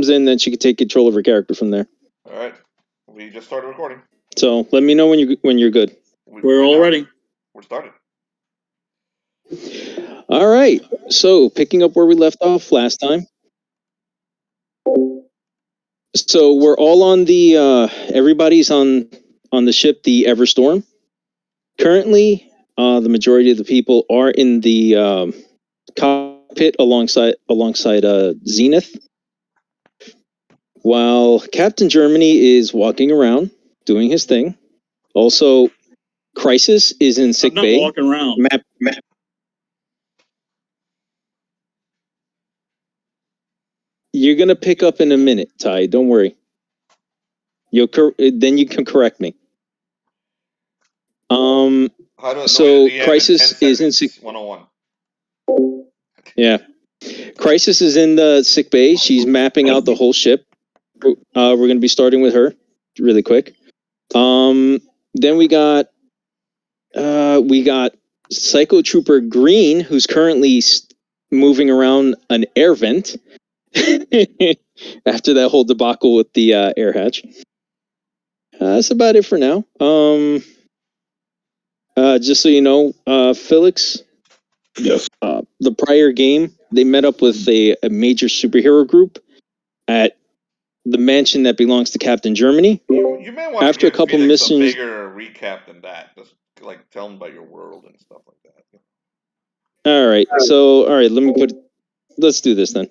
comes in, then she can take control of her character from there. All right. We just started recording. So let me know when you're good. We're all ready. We're started. All right. So picking up where we left off last time. So we're all on the everybody's on the ship, the Everstorm. Currently, the majority of the people are in the cockpit alongside Zenith, while Captain Germany is walking around doing his thing. Also, Crisis is in sick bay. I'm not walking around. Map. You're gonna pick up in a minute, Ty. Don't worry. Then you can correct me. So Crisis is in sick. 101. Yeah, Crisis is in the sick bay. She's mapping out the whole ship. We're gonna be starting with her really quick. Then we got Psycho Trooper Green, who's currently moving around an air vent after that whole debacle with the air hatch. That's about it for now. Just so you know, Felix. Yes. The prior game, they met up with a major superhero group at the mansion that belongs to Captain Germany. You may want After to give a couple Felix a missions, bigger recap than that. Just like tell him about your world and stuff like that. All right. So, let's do this then.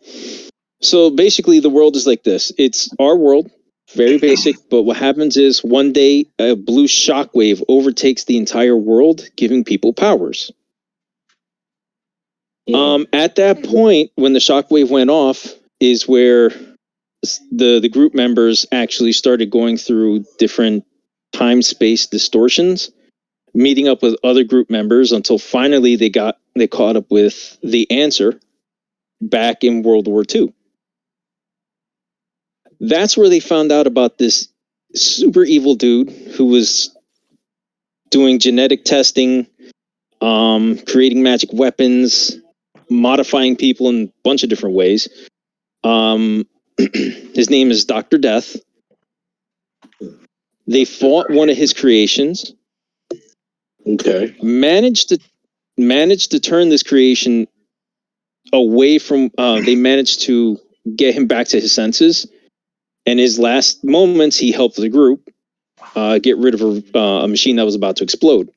So basically the world is like this. It's our world, very basic, but what happens is one day a blue shockwave overtakes the entire world, giving people powers. At that point, when the shockwave went off, is where the group members actually started going through different time-space distortions, meeting up with other group members until finally they caught up with the answer back in World War II. That's where they found out about this super evil dude who was doing genetic testing, creating magic weapons, modifying people in a bunch of different ways. His name is Dr. Death. They fought one of his creations. Okay. Managed to turn this creation away from. They managed to get him back to his senses. And his last moments, he helped the group get rid of a machine that was about to explode,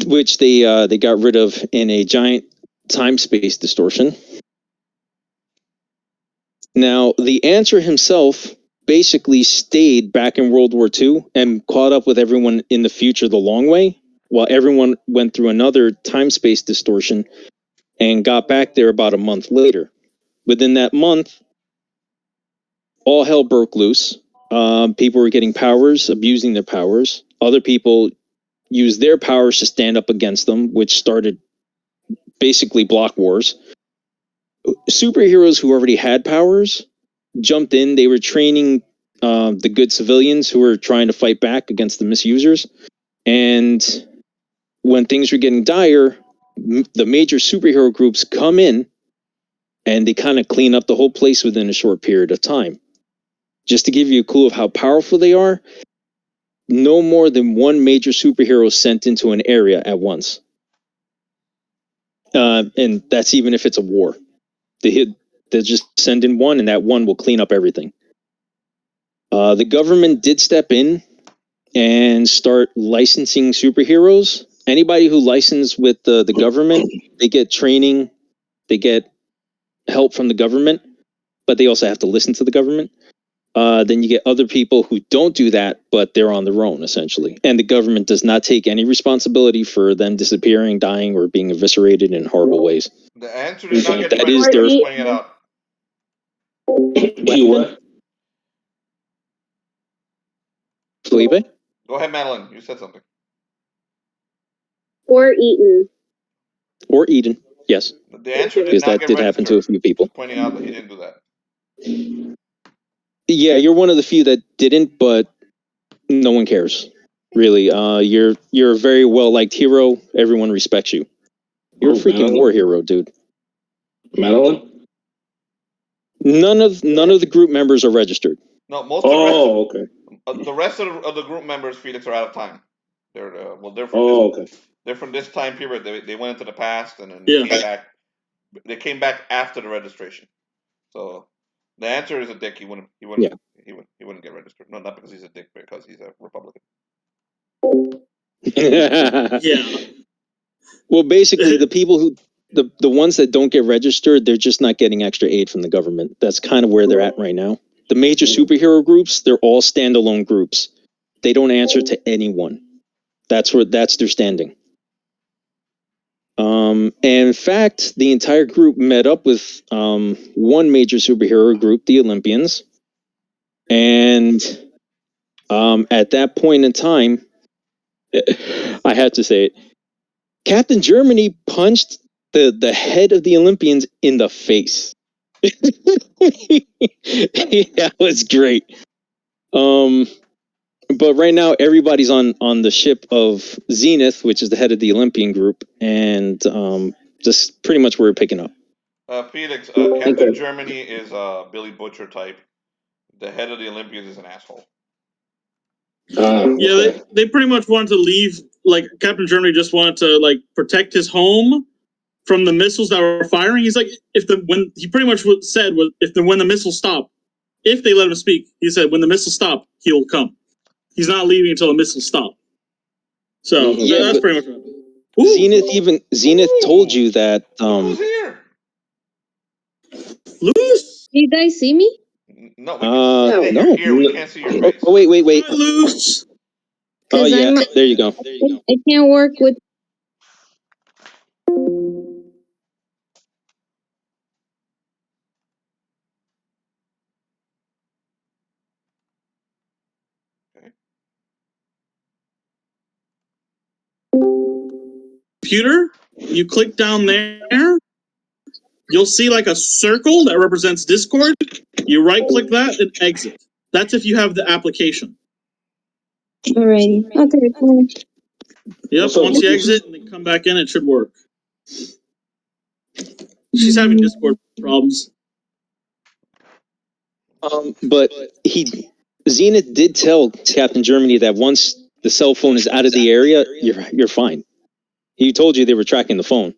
which they got rid of in a giant time-space distortion. Now, the answer himself basically stayed back in World War II and caught up with everyone in the future the long way, while everyone went through another time-space distortion and got back there about a month later. Within that month, all hell broke loose. People were getting powers, abusing their powers. Other people used their powers to stand up against them, which started basically block wars. Superheroes who already had powers jumped in. They were training the good civilians who were trying to fight back against the misusers. And when things were getting dire, the major superhero groups come in and they kind of clean up the whole place within a short period of time. Just to give you a clue of how powerful they are, no more than one major superhero sent into an area at once. And that's even if it's a war. They'll just send in one, and that one will clean up everything. The government did step in and start licensing superheroes. Anybody who licensed with the government, they get training, they get help from the government, but they also have to listen to the government. Then you get other people who don't do that, but they're on their own, essentially. And the government does not take any responsibility for them disappearing, dying, or being eviscerated in horrible ways. The answer did not get That is their... pointing it out. What? Felipe? Go ahead, Madeline. You said something. Or eaten. Or Eden, yes. The answer did because not that get did happen to a few people. Just pointing out that he didn't do that. Yeah, you're one of the few that didn't, but no one cares. Really, you're a very well liked hero. Everyone respects you. You're a freaking war hero, dude. Madeline? None of the group members are registered. No, most Oh, okay. the rest of the group members, Felix, are out of time. They're they're from this time period. They went into the past and then came back. They came back after the registration. So the answer is a dick. He wouldn't get registered. No, not because he's a dick, but because he's a Republican. Yeah. Well, basically, the people who the ones that don't get registered, they're just not getting extra aid from the government. That's kind of where they're at right now. The major superhero groups, they're all standalone groups. They don't answer to anyone. That's their standing. And in fact, the entire group met up with one major superhero group, the Olympians, and at that point in time, I had to say it. Captain Germany punched the head of the Olympians in the face. That was great. But right now everybody's on the ship of Zenith, which is the head of the Olympian group, and just pretty much where we're picking up. Felix, Captain Germany is a Billy Butcher type. The head of the Olympians is an asshole. Yeah, they pretty much wanted to leave. Like Captain Germany just wanted to like protect his home from the missiles that were firing. He's like, when he pretty much said was when the missiles stop, if they let him speak, he said when the missiles stop, he'll come. He's not leaving until the missiles stop. So that's pretty much it. Zenith told you that. Who's here? Luz? Do you guys see me? No, you're here. We can't see your face. Oh, wait. Hi, Luz. Oh yeah, there you go. I can't work with. Computer, you click down there, you'll see like a circle that represents Discord. You right click that and exit. That's if you have the application. Alrighty. Okay, cool. Yep, once you exit and then come back in, it should work. She's having Discord problems. But Zenith did tell Captain Germany that once the cell phone is out of the area, you're fine. He told you they were tracking the phone.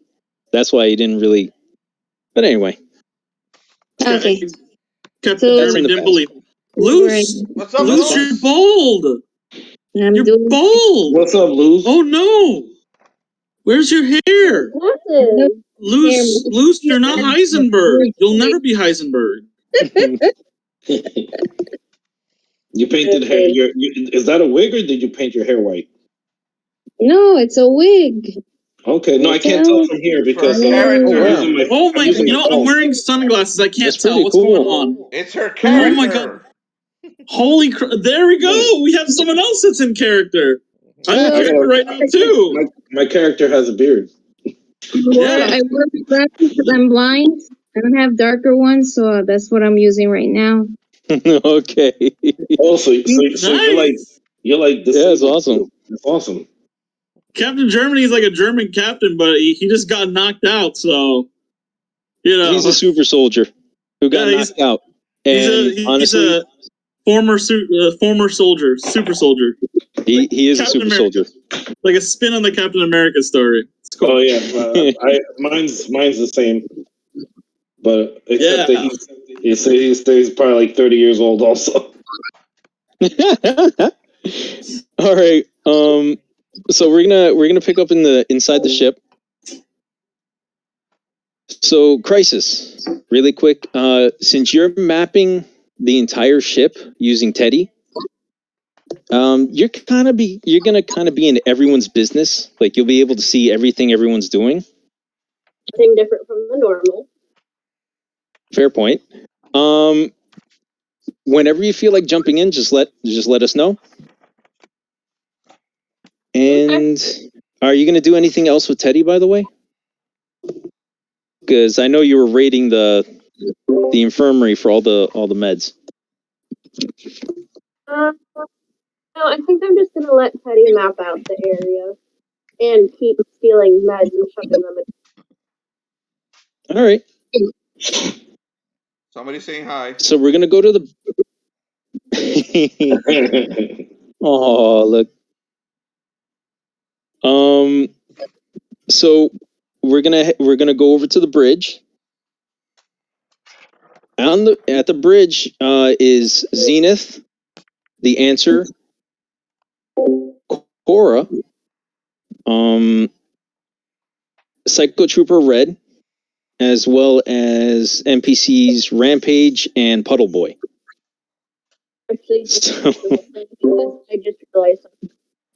That's why he didn't really. But anyway. Okay. Captain Germany didn't believe. Luz, what's up, Luz? You're bald. You're bald. What's up, Luz? Oh no. Where's your hair? Luz, you're not Heisenberg. You'll never be Heisenberg. You painted hair. Is that a wig or did you paint your hair white? No, it's a wig. Okay, no, I can't tell from here because I'm wearing sunglasses. I can't tell what's going on. It's her character. Oh my god! Holy crap! There we go. We have someone else that's in character. I'm in character right now too. My character has a beard. Well, I wear glasses because I'm blind. I don't have darker ones, so that's what I'm using right now. Okay. Oh, so you're like this. Yeah, it's awesome. It's awesome. Captain Germany is like a German captain, but he just got knocked out. So he's a super soldier who got knocked out. And honestly, he's a former soldier, super soldier. He is Captain a super soldier. Like a spin on the Captain America story. It's cool. Oh yeah, mine's the same, but except that he stays probably like 30 years old also. All right. So we're gonna pick up inside the ship. So Crisis, really quick. Since you're mapping the entire ship using Teddy, you're gonna kind of be in everyone's business. Like you'll be able to see everything everyone's doing. Nothing different from the normal. Fair point. Whenever you feel like jumping in, just let us know. And are you going to do anything else with Teddy, by the way? Because I know you were raiding the infirmary for all the meds. No, I think I'm just gonna let Teddy map out the area and keep stealing meds and shoving them in. All right. Somebody's saying hi. So we're gonna go to the. Oh, look. So we're gonna go over to the bridge. At the bridge is Zenith, the Answer, Cora, Psycho Trooper Red, as well as NPCs Rampage and Puddle Boy. Actually, I just realized something.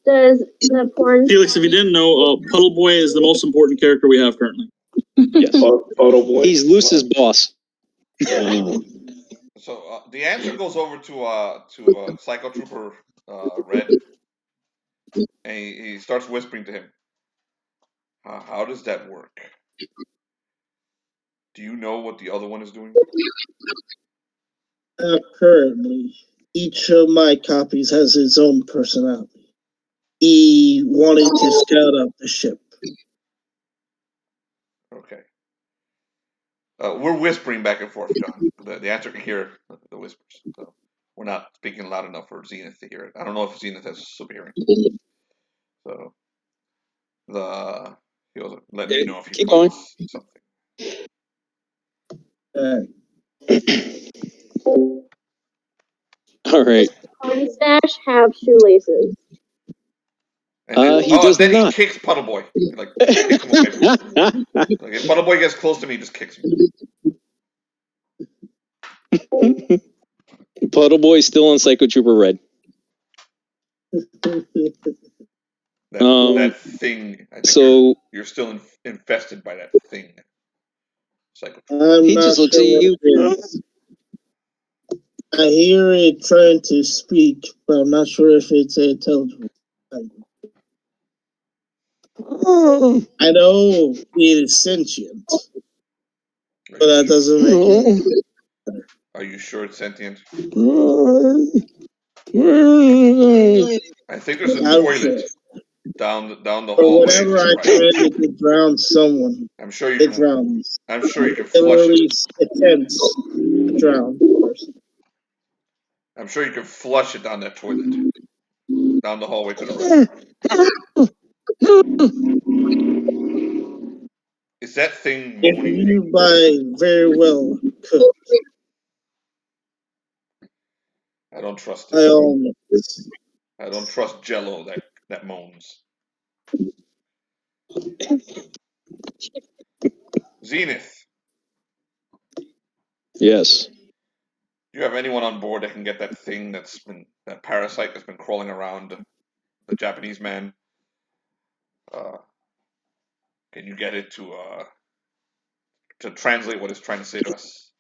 Does the porn... Felix, if you didn't know, Puddle Boy is the most important character we have currently. Yes. Puddle Boy. He's Luce's boss. So the Answer goes over to Psycho Trooper Red, and he starts whispering to him. How does that work? Do you know what the other one is doing? Currently, each of my copies has its own personality. He wanted to scout out the ship. Okay. We're whispering back and forth, John. The Answer can hear the whispers. So we're not speaking loud enough for Zenith to hear it. I don't know if Zenith has super hearing. So he was letting me know if he Keep going. something. All right. Porn stash have shoelaces. And then, He does then not. he kicks Puddle Boy. Like, kick him away from him. Like, if Puddle Boy gets close to me, he just kicks him. Puddle Boy's still on Psycho Trooper Red. That thing. I think So you're still infested by that thing. Psycho. He just looks at you. I hear it trying to speak, but I'm not sure if it's intelligible. I know it is sentient, but that doesn't make it. Are you sure it's sentient? I think there's a toilet down the hallway. Whenever I try to drown someone, I'm sure you it can. drowns. I'm sure you can It flush release attempts to drown the person. I'm sure you can flush it down that toilet. Down the hallway to the right. Is that thing If moaning? you buy very well cooked, I don't trust I it. almost. I don't trust Jello that moans. Zenith, Yes. do you have anyone on board that can get that thing that parasite that's been crawling around the Japanese man? Can you get it to translate what it's trying to say to us?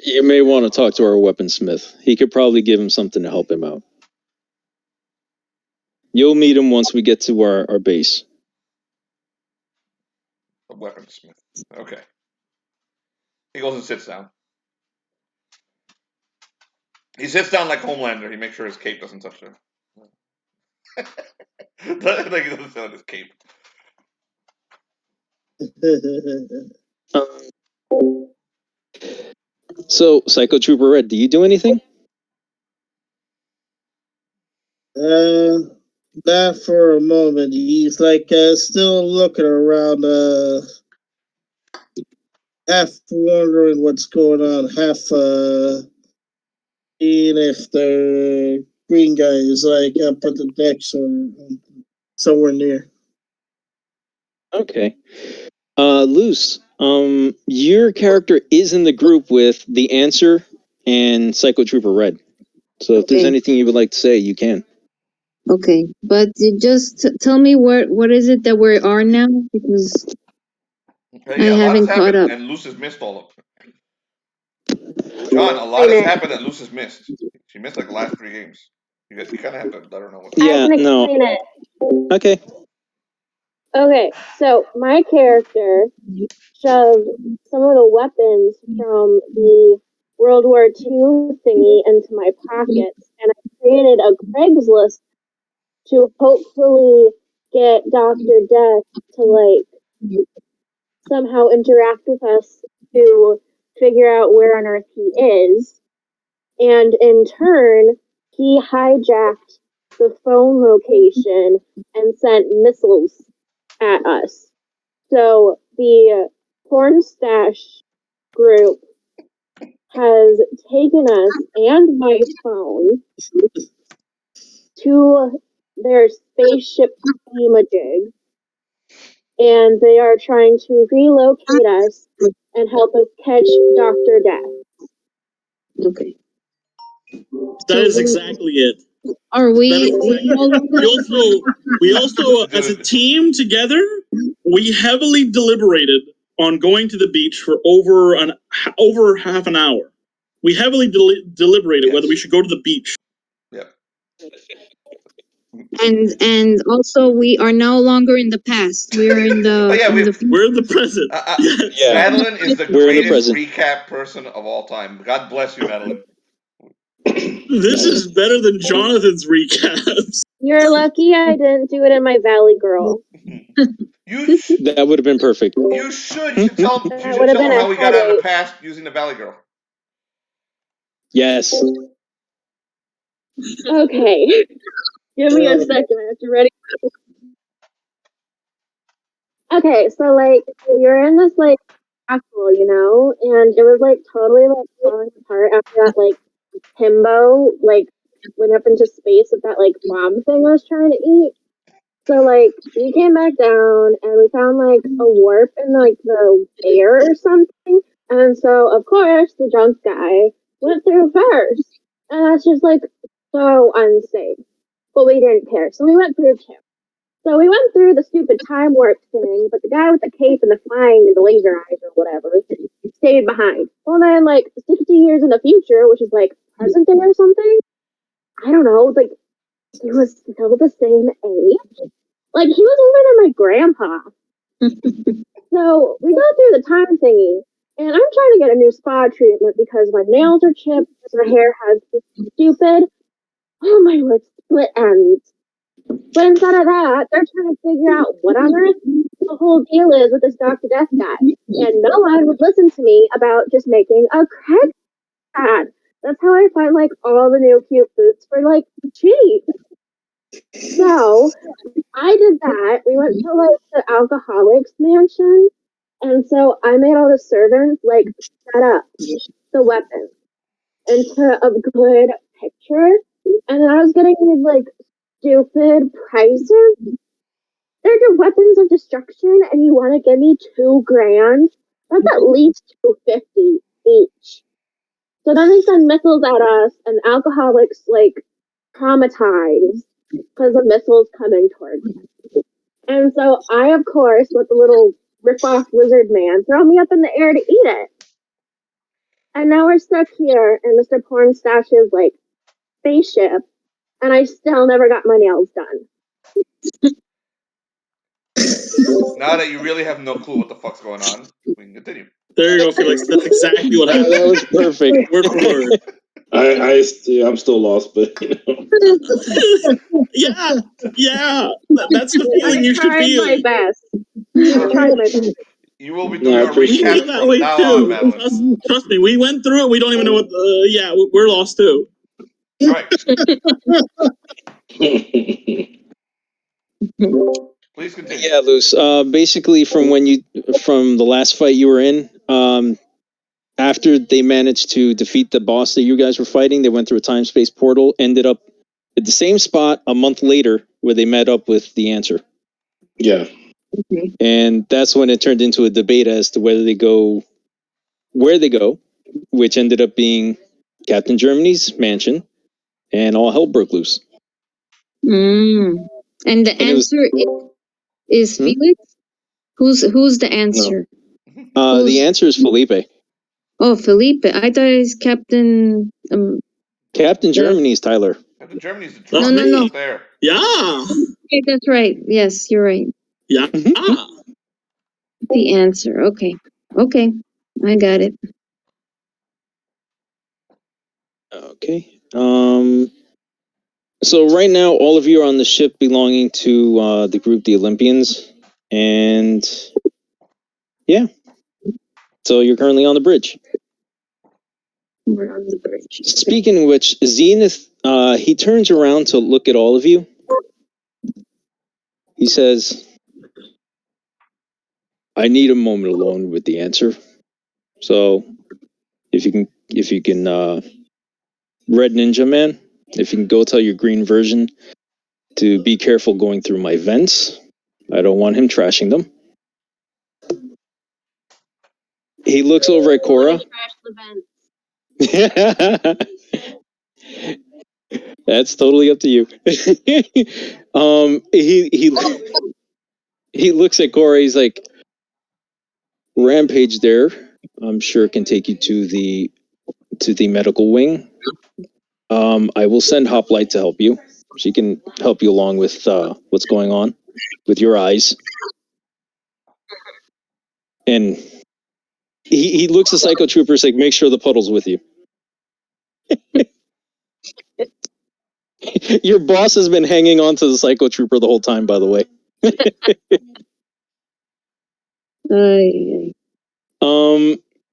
You may want to talk to our weaponsmith. He could probably give him something to help him out. You'll meet him once we get to our base. The weaponsmith. Okay. He goes and sits down. He sits down like Homelander. He makes sure his cape doesn't touch him. Like he doesn't sit on his cape. So, Psycho Trooper Red, do you do anything? Not for a moment. He's like still looking around, half wondering what's going on, half seeing if the green guy is like up at the decks or somewhere near. Okay. Luce, your character is in the group with the Answer and Psycho Trooper Red. So if there's anything you would like to say, you can. Okay, but just tell me what is it that we are now, because I haven't caught up. And Luce has missed all of it. John, a lot has happened that Luce has missed. She missed like the last 3 games. You kind of have to let her know what's Yeah, I can explain it. Okay. Okay, so my character shoved some of the weapons from the World War II thingy into my pockets, and I created a Craigslist to hopefully get Dr. Death to somehow interact with us to figure out where on Earth he is. And in turn, he hijacked the phone location and sent missiles at us. So the porn stash group has taken us and my phone to their spaceship thingamajig, and they are trying to relocate us and help us catch Dr. Death. Okay. That is exactly it. Are we? We also, as a team together, we heavily deliberated on going to the beach for over half an hour. We heavily deliberated whether we should go to the beach. Yeah. And also we are no longer in the past. We are in the. We're in the present. Yeah. Madeline is the We're in the greatest present. recap person of all time. God bless you, Madeline. This is better than Jonathan's recaps. You're lucky I didn't do it in my Valley Girl. That would have been perfect. You should tell him been how a we got out of the headache. past using the Valley Girl. Yes. Okay. Give me a second. I have to ready. Okay, so like you're in this like castle, you know, and it was like totally like falling apart after that like himbo like went up into space with that like bomb thing I was trying to eat. So like we came back down and we found like a warp in like the air or something. And so of course the drunk guy went through first. And that's just like so unsafe. But we didn't care. So we went through too. So we went through the stupid time warp thing, but the guy with the cape and the flying and the laser eyes or whatever stayed behind. Well then like 60 years in the future, which is like present day or something, I don't know, like he was still the same age. Like, he was older than my grandpa. So, we go through the time thingy, and I'm trying to get a new spa treatment because my nails are chipped, my hair has this stupid, oh my word, split ends. But instead of that, they're trying to figure out what on earth the whole deal is with this Dr. Death guy. And no one would listen to me about just making a credit ad. That's how I find, like, all the new cute boots for, like, cheap. So, I did that. We went to like the alcoholics mansion, and so I made all the servants like set up the weapons into a good picture, and then I was getting these like stupid prices. They're the weapons of destruction, and you want to give me $2,000? That's at least $250 each. So then they send missiles at us, and alcoholics like traumatized because the missiles coming towards them. And so I, of course, with the little rip-off wizard man, throw me up in the air to eat it. And now we're stuck here in Mr. Pornstash's, like, spaceship, and I still never got my nails done. Now that you really have no clue what the fuck's going on, we can continue. There you go, Felix. That's exactly what happened. That was perfect. Word for word. I'm still lost, but you know. yeah. That's the feeling you should feel. I tried my best. I tried my best. You will be doing a recap from now on, Madeline. Trust me, we went through it. We don't even know what. We're lost too. Right. Please continue. Yeah, Luce. Basically, from the last fight you were in, after they managed to defeat the boss that you guys were fighting, they went through a time space portal, ended up at the same spot a month later where they met up with the answer. Yeah. And that's when it turned into a debate as to where they go, which ended up being Captain Germany's mansion, and all hell broke loose. And the answer is Felix? Who's the answer? No. The answer is Felipe. Oh, Felipe. I thought it's Captain... Captain Germany's Tyler. Captain Germany's the drunk. No. There. Yeah. Okay, that's right. Yes, you're right. Yeah. The answer. Okay. I got it. Okay. So right now, all of you are on the ship belonging to the group, the Olympians, and Yeah. So you're currently on the bridge. We're on the bridge. Speaking of which, Zenith, he turns around to look at all of you. He says, I need a moment alone with the answer. So if you can, Red Ninja Man, if you can go tell your green version to be careful going through my vents. I don't want him trashing them. He looks over at Cora. That's totally up to you. He looks at Cora. He's like, Rampage there, I'm sure can take you to the medical wing. I will send Hoplite to help you. She can help you along with what's going on with your eyes. And he looks at Psycho Troopers like, make sure the puddle's with you. Your boss has been hanging on to the Psycho Trooper the whole time, by the way.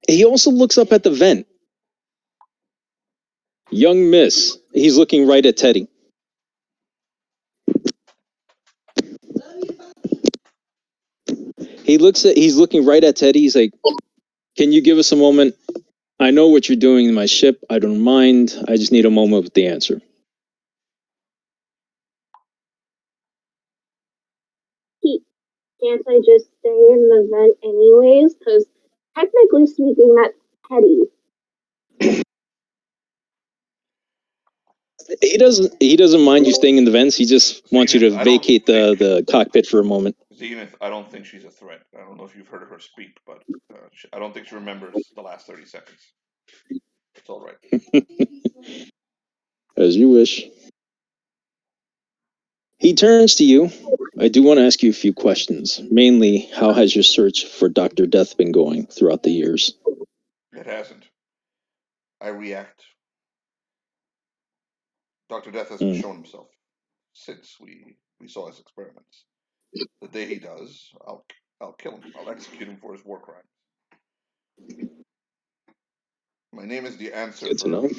He also looks up at the vent. Young Miss. He's looking right at Teddy. He's looking right at Teddy. He's like, can you give us a moment? I know what you're doing in my ship. I don't mind. I just need a moment with the answer. Can't I just stay in the vent anyways? Because technically speaking, that's Teddy. He doesn't mind you staying in the vents. He just wants you to vacate the cockpit for a moment. Zenith, I don't think she's a threat. I don't know if you've heard her speak, but I don't think she remembers the last 30 seconds. It's all right. As you wish. He turns to you. I do want to ask you a few questions. Mainly, how has your search for Dr. Death been going throughout the years? It hasn't. I react. Dr. Death hasn't shown himself since we saw his experiments. The day he does, I'll kill him. I'll execute him for his war crimes. My name is the answer. Good to know.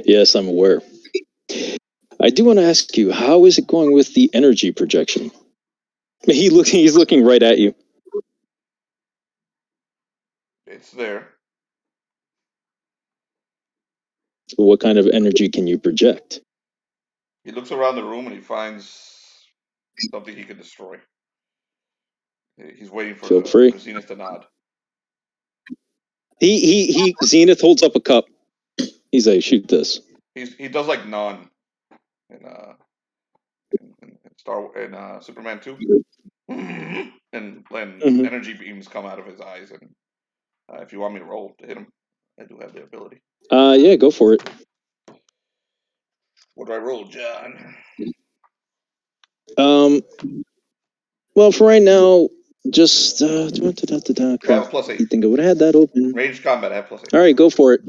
Yes, I'm aware. I do want to ask you, how is it going with the energy projection? He's looking right at you. It's there. What kind of energy can you project? He looks around the room and he finds something he can destroy. He's waiting for Zenith to nod. He Zenith holds up a cup. He's like, shoot this. He does like Non in Superman 2. And energy beams come out of his eyes. And if you want me to roll to hit him, I do have the ability. Yeah, go for it. What do I roll, John? Well, for right now, just I have a plus 8. You think I would have had that open? Ranged combat, I have plus 8. All right, go for it.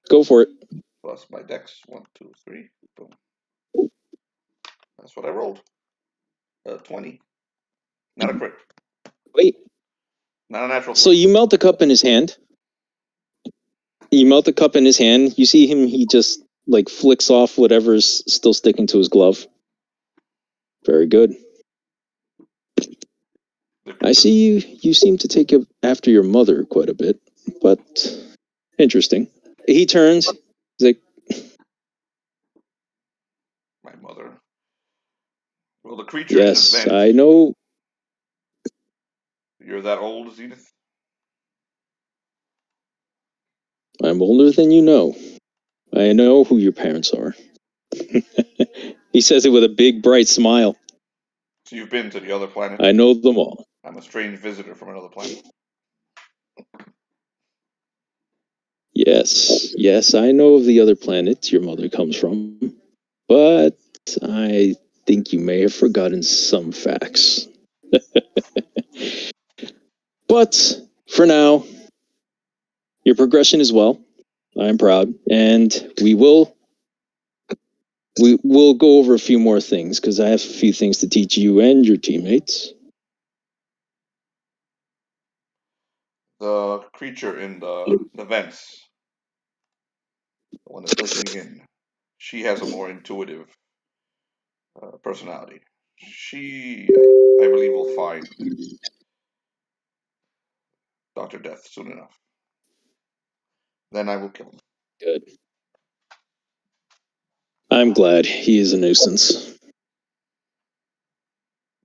Go for it. Plus my dex, 1, 2, 3. Boom. That's what I rolled. 20. Not a crit. Wait. Not a natural. So you melt the cup in his hand. You melt the cup in his hand. You see him. He just like flicks off whatever's still sticking to his glove. Very good. I see you. You seem to take after your mother quite a bit, but interesting. He turns. He's like, my mother. Well, the creature in the vent. I know. You're that old, Zenith? I'm older than you know. I know who your parents are. He says it with a big, bright smile. So you've been to the other planet? I know them all. I'm a strange visitor from another planet. Yes, I know of the other planet your mother comes from, but I think you may have forgotten some facts. But for now, your progression is well. I'm proud, and we will we'll go over a few more things because I have a few things to teach you and your teammates. The creature in the vents, the one that's listening in, she has a more intuitive personality. She, I believe, will find Dr. Death soon enough. Then I will kill him. Good. I'm glad he is a nuisance.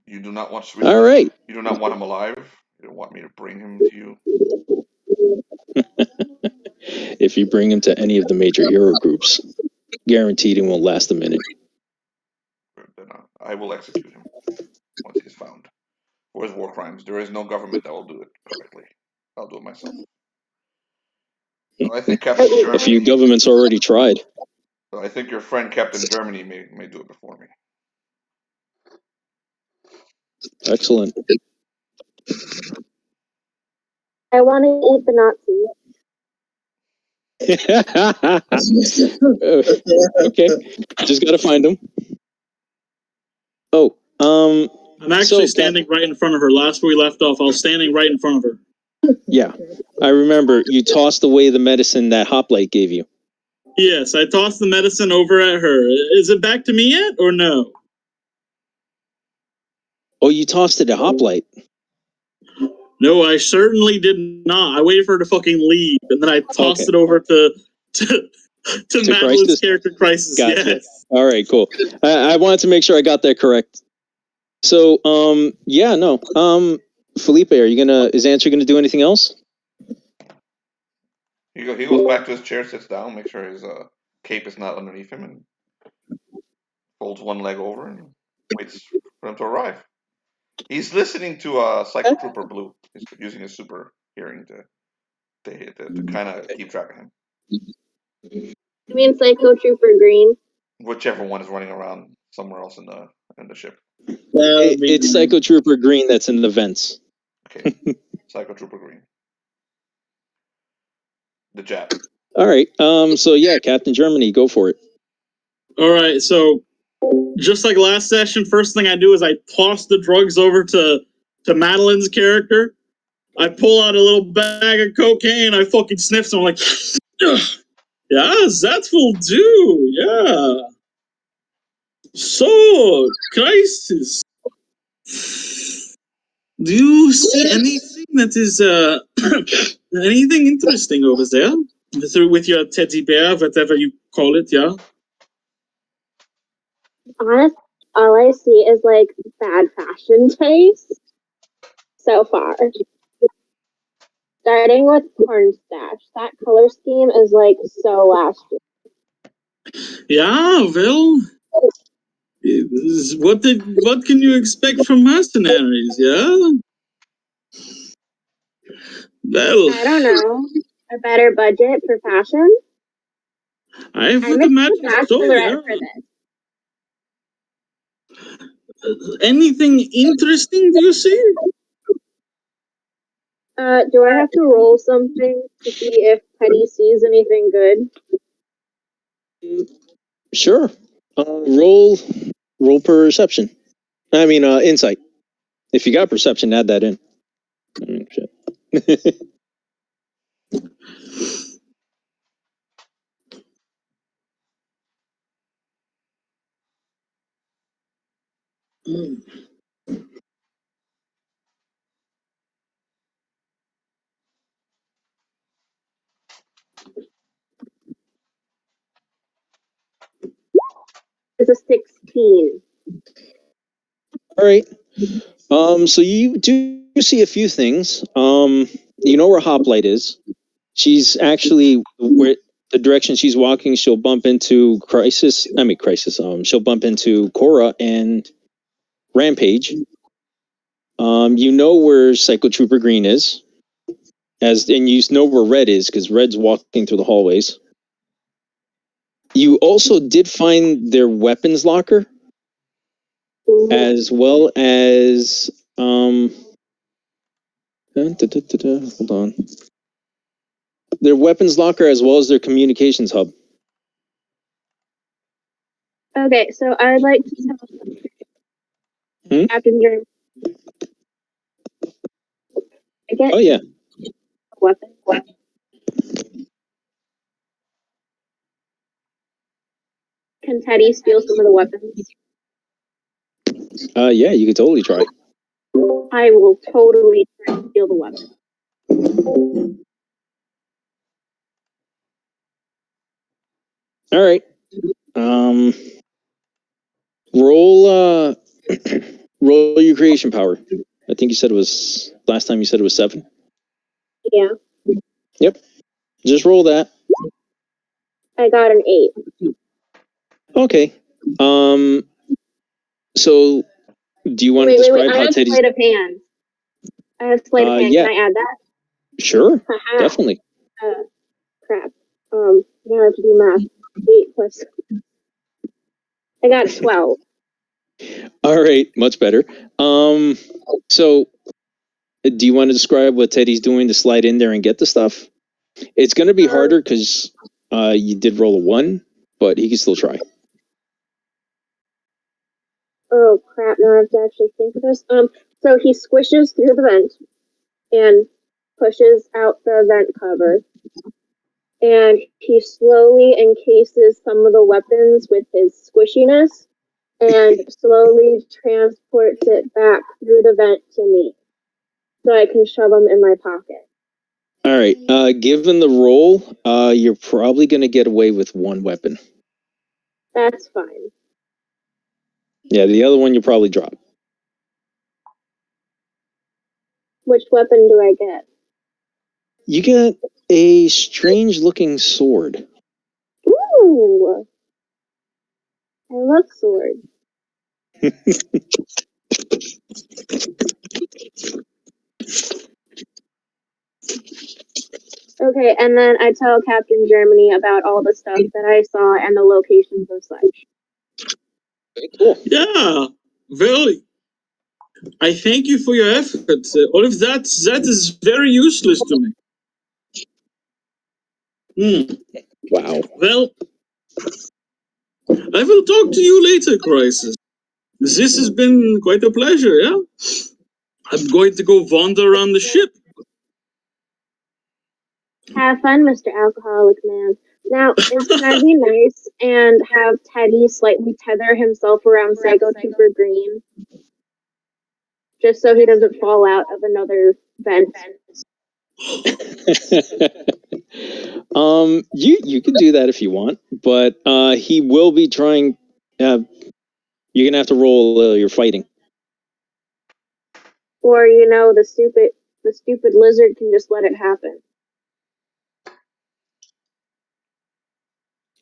You do not want All right. You do not want him alive. You don't want me to bring him to you. If you bring him to any of the major hero groups, guaranteed he won't last a minute. Then I will execute him once he is found for his war crimes. There is no government that will do it correctly. I'll do it myself. So I think Captain Germany. A few governments already tried. So I think your friend Captain Germany may do it before me. Excellent. I want to eat the Nazi. Okay, just gotta find him. Oh, I'm actually standing right in front of her. Last where we left off, I was standing right in front of her. Yeah, I remember you tossed away the medicine that Hoplite gave you. Yes, I tossed the medicine over at her. Is it back to me yet, or no? Oh, you tossed it at Hoplite. No, I certainly did not. I waited for her to fucking leave, and then I tossed it over to Madeline's Crisis? character, Crisis. Gotcha. Yes. All right, cool. I wanted to make sure I got that correct. So, yeah, no. Felipe, is Answer gonna do anything else? He goes back to his chair, sits down, makes sure his cape is not underneath him, and folds one leg over and waits for him to arrive. He's listening to Psycho Trooper Blue. He's using his super hearing to kind of keep track of him. You mean Psycho Trooper Green? Whichever one is running around somewhere else in the ship. It's Psycho Trooper Green that's in the vents. Okay, Psycho Trooper Green. The Jap. All right. So yeah, Captain Germany, go for it. All right. So, just like last session, first thing I do is I toss the drugs over to Madeline's character. I pull out a little bag of cocaine. I fucking sniff some. I'm like, yes, that will do. Yeah. So, Crisis, do you see anything that is anything interesting over there with your teddy bear, whatever you call it? Yeah. Honestly, all I see is like bad fashion taste so far. Starting with Porn Stash, that color scheme is like so last year. Yeah, well, what can you expect from mercenaries? Yeah. Well, I don't know. A better budget for fashion? I would I'm imagine so. Yeah. for this. Anything interesting? Do you see? Do I have to roll something to see if Petty sees anything good? Sure. Roll perception. I mean, insight. If you got perception, add that in. Shit. It's a 16. All right. So you do see a few things. You know where Hoplite is. She's actually where the direction she's walking. She'll bump into Crisis. She'll bump into Cora and Rampage. You know where Psycho Trooper Green is, and you know where Red is because Red's walking through the hallways. You also did find their weapons locker, as well as hold on. Their weapons locker as well as their communications hub. Okay, so I'd like to tell Captain Germ. I get yeah. a weapon. Can Teddy steal some of the weapons? Yeah, you could totally try. I will totally try to steal the weapon. All right. Roll roll your creation power. I think you said it was last time. You said it was 7. Yeah. Yep. Just roll that. I got an 8. Okay. So, do you want to describe how Teddy's? Sleight of hand. I have sleight of hand. Yeah. Can I add that? Sure. Definitely. Crap. Now I have to do math. 8 plus. I got a 12. All right. Much better. So, do you want to describe what Teddy's doing to slide in there and get the stuff? It's going to be harder because you did roll a 1, but he can still try. Oh crap! Now I have to actually think of this. So he squishes through the vent and pushes out the vent cover, and he slowly encases some of the weapons with his squishiness, and slowly transports it back through the vent to me, so I can shove them in my pocket. All right. Given the roll, you're probably going to get away with 1 weapon. That's fine. Yeah, the other one you probably drop. Which weapon do I get? You get a strange-looking sword. Ooh! I love swords. Okay, and then I tell Captain Germany about all the stuff that I saw and the locations of such. Cool. Yeah, well, I thank you for your efforts. All of that is very useless to me. Wow. Well, I will talk to you later, Crisis. This has been quite a pleasure, yeah? I'm going to go wander around the ship. Have fun, Mr. Alcoholic Man. Now, can I be nice and have Teddy slightly tether himself around Psycho Trooper Green? Just so he doesn't fall out of another vent. You can do that if you want, but he will be trying. You're gonna have to roll your fighting. Or the stupid lizard can just let it happen.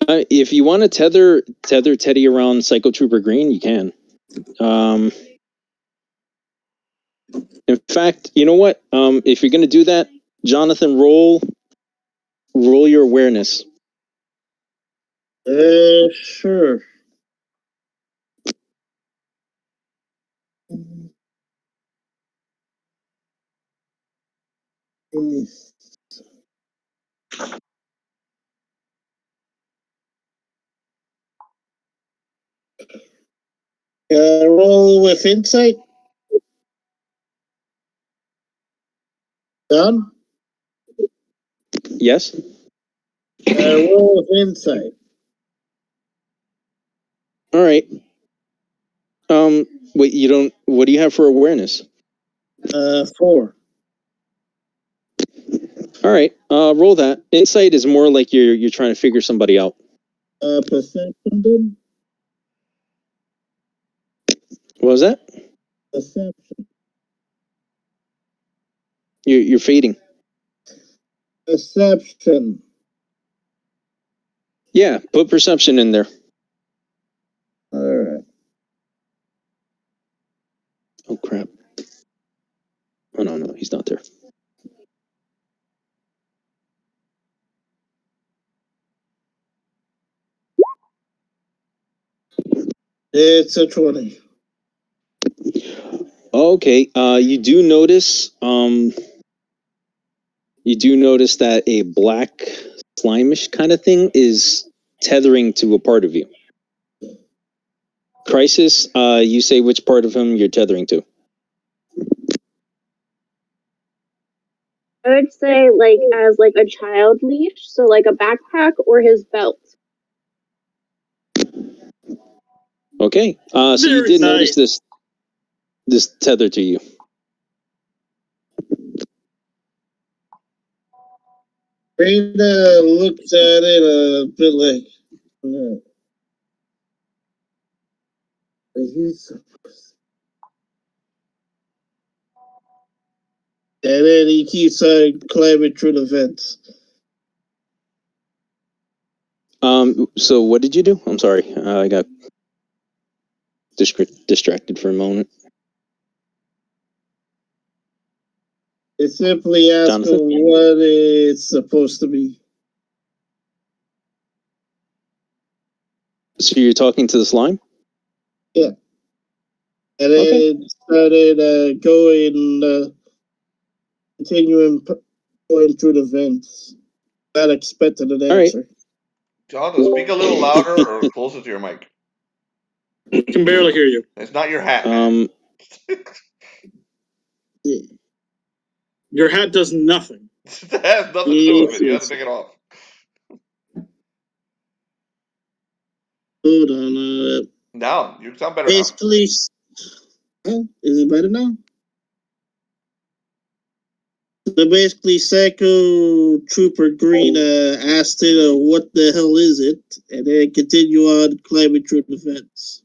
If you want to tether Teddy around Psycho Trooper Green, you can. In fact, you know what? If you're gonna do that, Jonathan, roll your awareness. Sure. Roll with insight. Done? Yes. Roll with insight. All right. Wait, you don't. What do you have for awareness? 4. All right. Roll that. Insight is more like you're trying to figure somebody out. Perception then? What was that? Perception. You're fading. Perception. Yeah, put perception in there. All right. Oh crap. Oh no, he's not there. It's a 20. Okay. You do notice. You do notice that a black slimish kind of thing is tethering to a part of you. Crisis, you say which part of him you're tethering to. I would say like as like a child leash, so like a backpack or his belt. Okay. So you did notice this tether to you. Rita looks at it a bit like, no. And then he keeps on climbing through the vents. So what did you do? I'm sorry. I got distracted for a moment. It simply asks him what it's supposed to be. So you're talking to the slime? Yeah. And then it started continuing going through the vents. Not expecting an answer. Right. Jonathan, speak a little louder or closer to your mic. I can barely hear you. It's not your hat, man. Your hat does nothing. That has nothing to do with it. You have to take it off. Hold on. Now, you sound better basically, is it better now? So basically, Psycho Trooper Green asked it, what the hell is it? And then continue on climbing through the fence.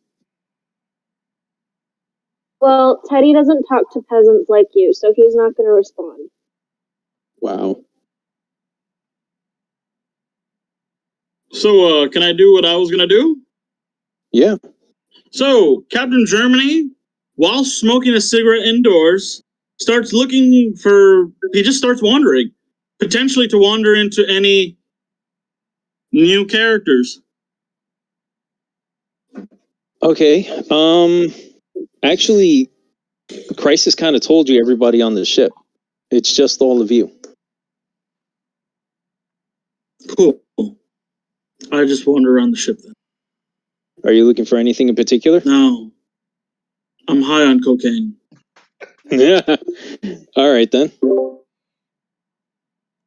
Well, Teddy doesn't talk to peasants like you, so he's not going to respond. Wow. So, can I do what I was going to do? Yeah. So, Captain Germany, while smoking a cigarette indoors, starts looking for... He just starts wandering. Potentially to wander into any new characters. Okay. Actually, Crisis kind of told you everybody on the ship. It's just all of you. Cool. I just wander around the ship then. Are you looking for anything in particular? No. I'm high on cocaine. Yeah. All right, then.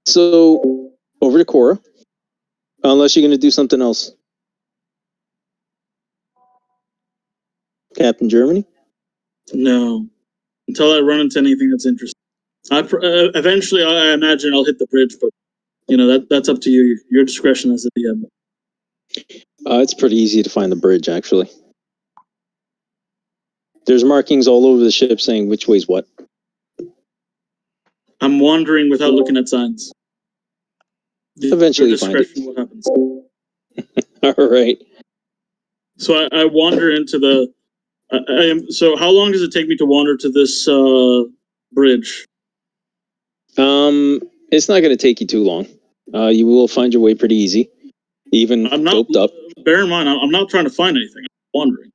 So, over to Cora. Unless you're going to do something else. Captain Germany? No. Until I run into anything that's interesting. Eventually, I imagine I'll hit the bridge, but that's up to you. Your discretion as the DM. It's pretty easy to find the bridge, actually. There's markings all over the ship saying which way's what. I'm wandering without looking at signs. Eventually you find it. What happens? All right. So I wander into the... So how long does it take me to wander to this bridge? It's not going to take you too long. You will find your way pretty easy. Even doped up. Bear in mind, I'm not trying to find anything. I'm wandering.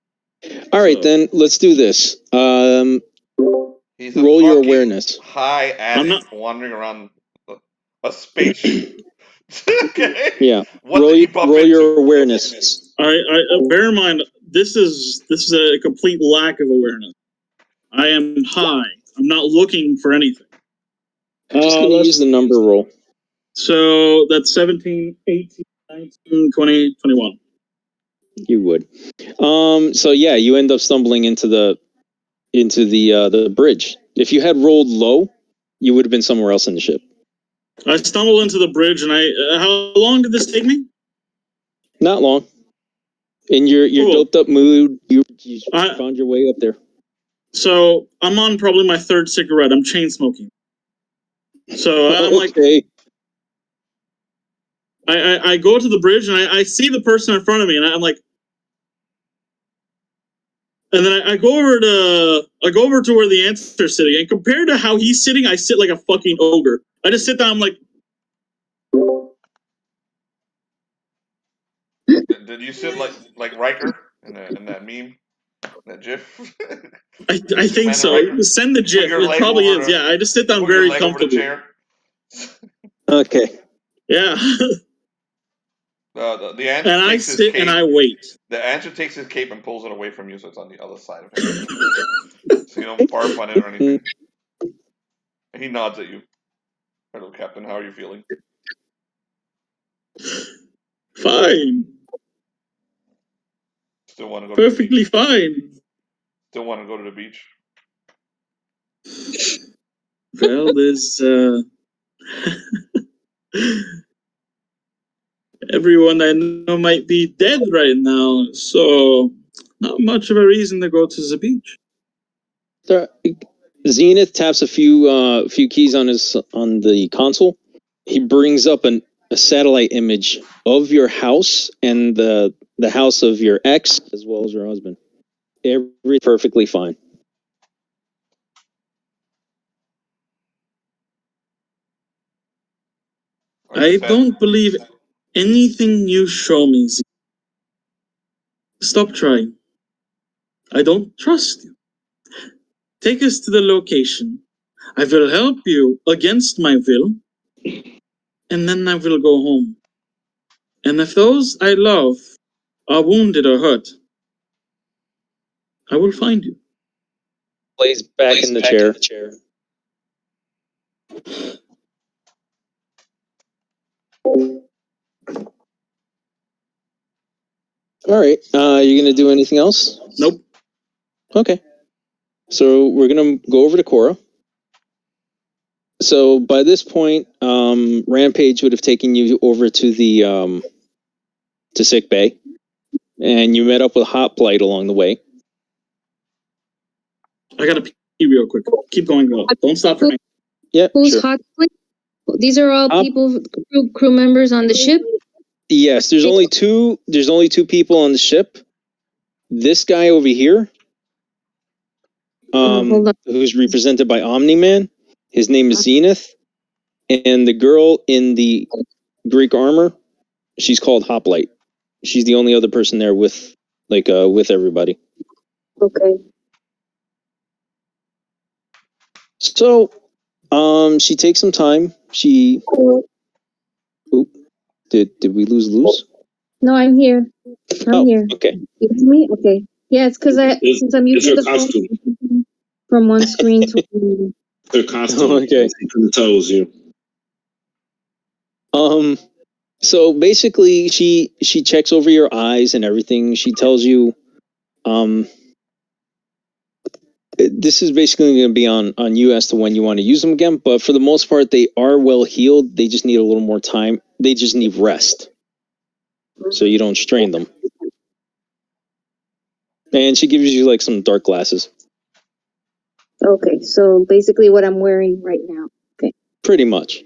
All right, then let's do this. He's roll your awareness. High addict wandering around a spaceship. Okay. Yeah. What roll did he bump into? Your awareness. I bear in mind, this is a complete lack of awareness. I am high. I'm not looking for anything. Just going to use the number roll. So that's 17, 18, 19, 20, 21. You would. So yeah, you end up stumbling into the bridge. If you had rolled low, you would have been somewhere else in the ship. I stumbled into the bridge, and how long did this take me? Not long. In your doped up mood, you found your way up there. So I'm on probably my third cigarette. I'm chain smoking. So I'm like, I go to the bridge and I see the person in front of me, and I'm like, and then I go over to where the answer's sitting, and compared to how he's sitting, I sit like a fucking ogre. I just sit down. I'm like, Did you sit like Riker in that meme, that GIF? I think so. Riker? Send the GIF. It probably is. Yeah, I just sit down very comfortably. Okay. Yeah. The answer And I takes his sit cape. and I wait. The answer takes his cape and pulls it away from you, so it's on the other side of him. So you don't barf on it or anything. He nods at you. Hello, Captain. How are you feeling? Fine. Still want to go Perfectly to the beach? fine. Still want to go to the beach? Well, there's everyone I know might be dead right now, so not much of a reason to go to the beach. Zenith taps a few keys on the console. He brings up a satellite image of your house and the house of your ex as well as your husband. Everything perfectly fine. I don't believe anything you show me. Stop trying. I don't trust you. Take us to the location. I will help you against my will, and then I will go home. And if those I love are wounded or hurt, I will find you. Lays back in the chair. All right. You gonna do anything else? Nope. Okay. So we're gonna go over to Cora. So by this point, Rampage would have taken you over to the to sick bay, and you met up with Hoplite along the way. I gotta pee real quick. Keep going, girl. Don't stop for me. Yeah, Who's sure. hot? These are all people, crew members on the ship. Yes, there's only two people on the ship. This guy over here, who's represented by Omni-Man, his name is Zenith, and the girl in the Greek armor, she's called Hoplite. She's the only other person there with everybody. Okay. So, she takes some time. Did we lose? No, I'm here. I'm here. Okay. You hear me? Okay. Yeah, it's because since I'm using the phone from one screen to another. Her costume. Okay. It tells you. So basically, she checks over your eyes and everything. She tells you, this is basically going to be on you as to when you want to use them again. But for the most part, they are well healed. They just need a little more time. They just need rest, so you don't strain them. And she gives you like some dark glasses. Okay, so basically what I'm wearing right now. Okay. Pretty much.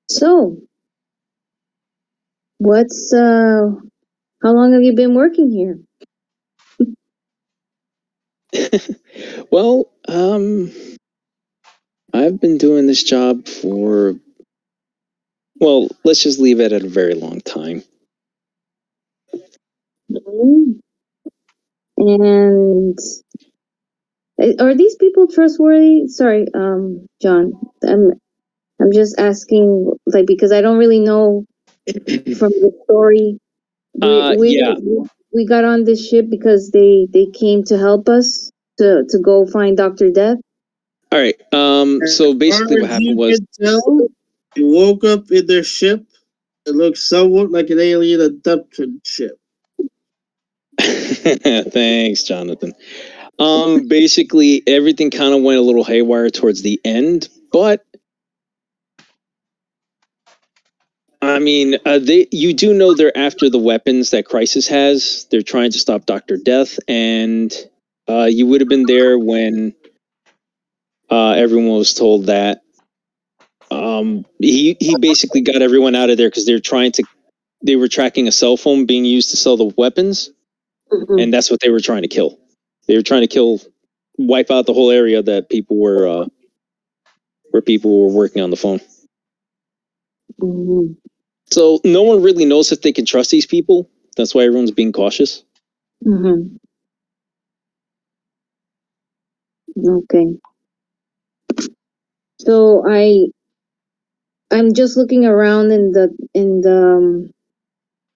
So, what's how long have you been working here? Well, I've been doing this job for, well, let's just leave it at a very long time. And are these people trustworthy? Sorry, John. I'm just asking, like, because I don't really know from the story. We got on this ship because they came to help us to go find Dr. Death. All right. So basically, what happened was you woke up in their ship. It looks somewhat like an alien abduction ship. Thanks, Jonathan. Basically, everything kind of went a little haywire towards the end, but I mean, you do know they're after the weapons that Crisis has. They're trying to stop Dr. Death, and you would have been there when everyone was told that. He basically got everyone out of there because they were tracking a cell phone being used to sell the weapons, and that's what they were trying to kill. They were trying to wipe out the whole area that people were where people were working on the phone. So no one really knows if they can trust these people. That's why everyone's being cautious. Okay. So I'm just looking around in the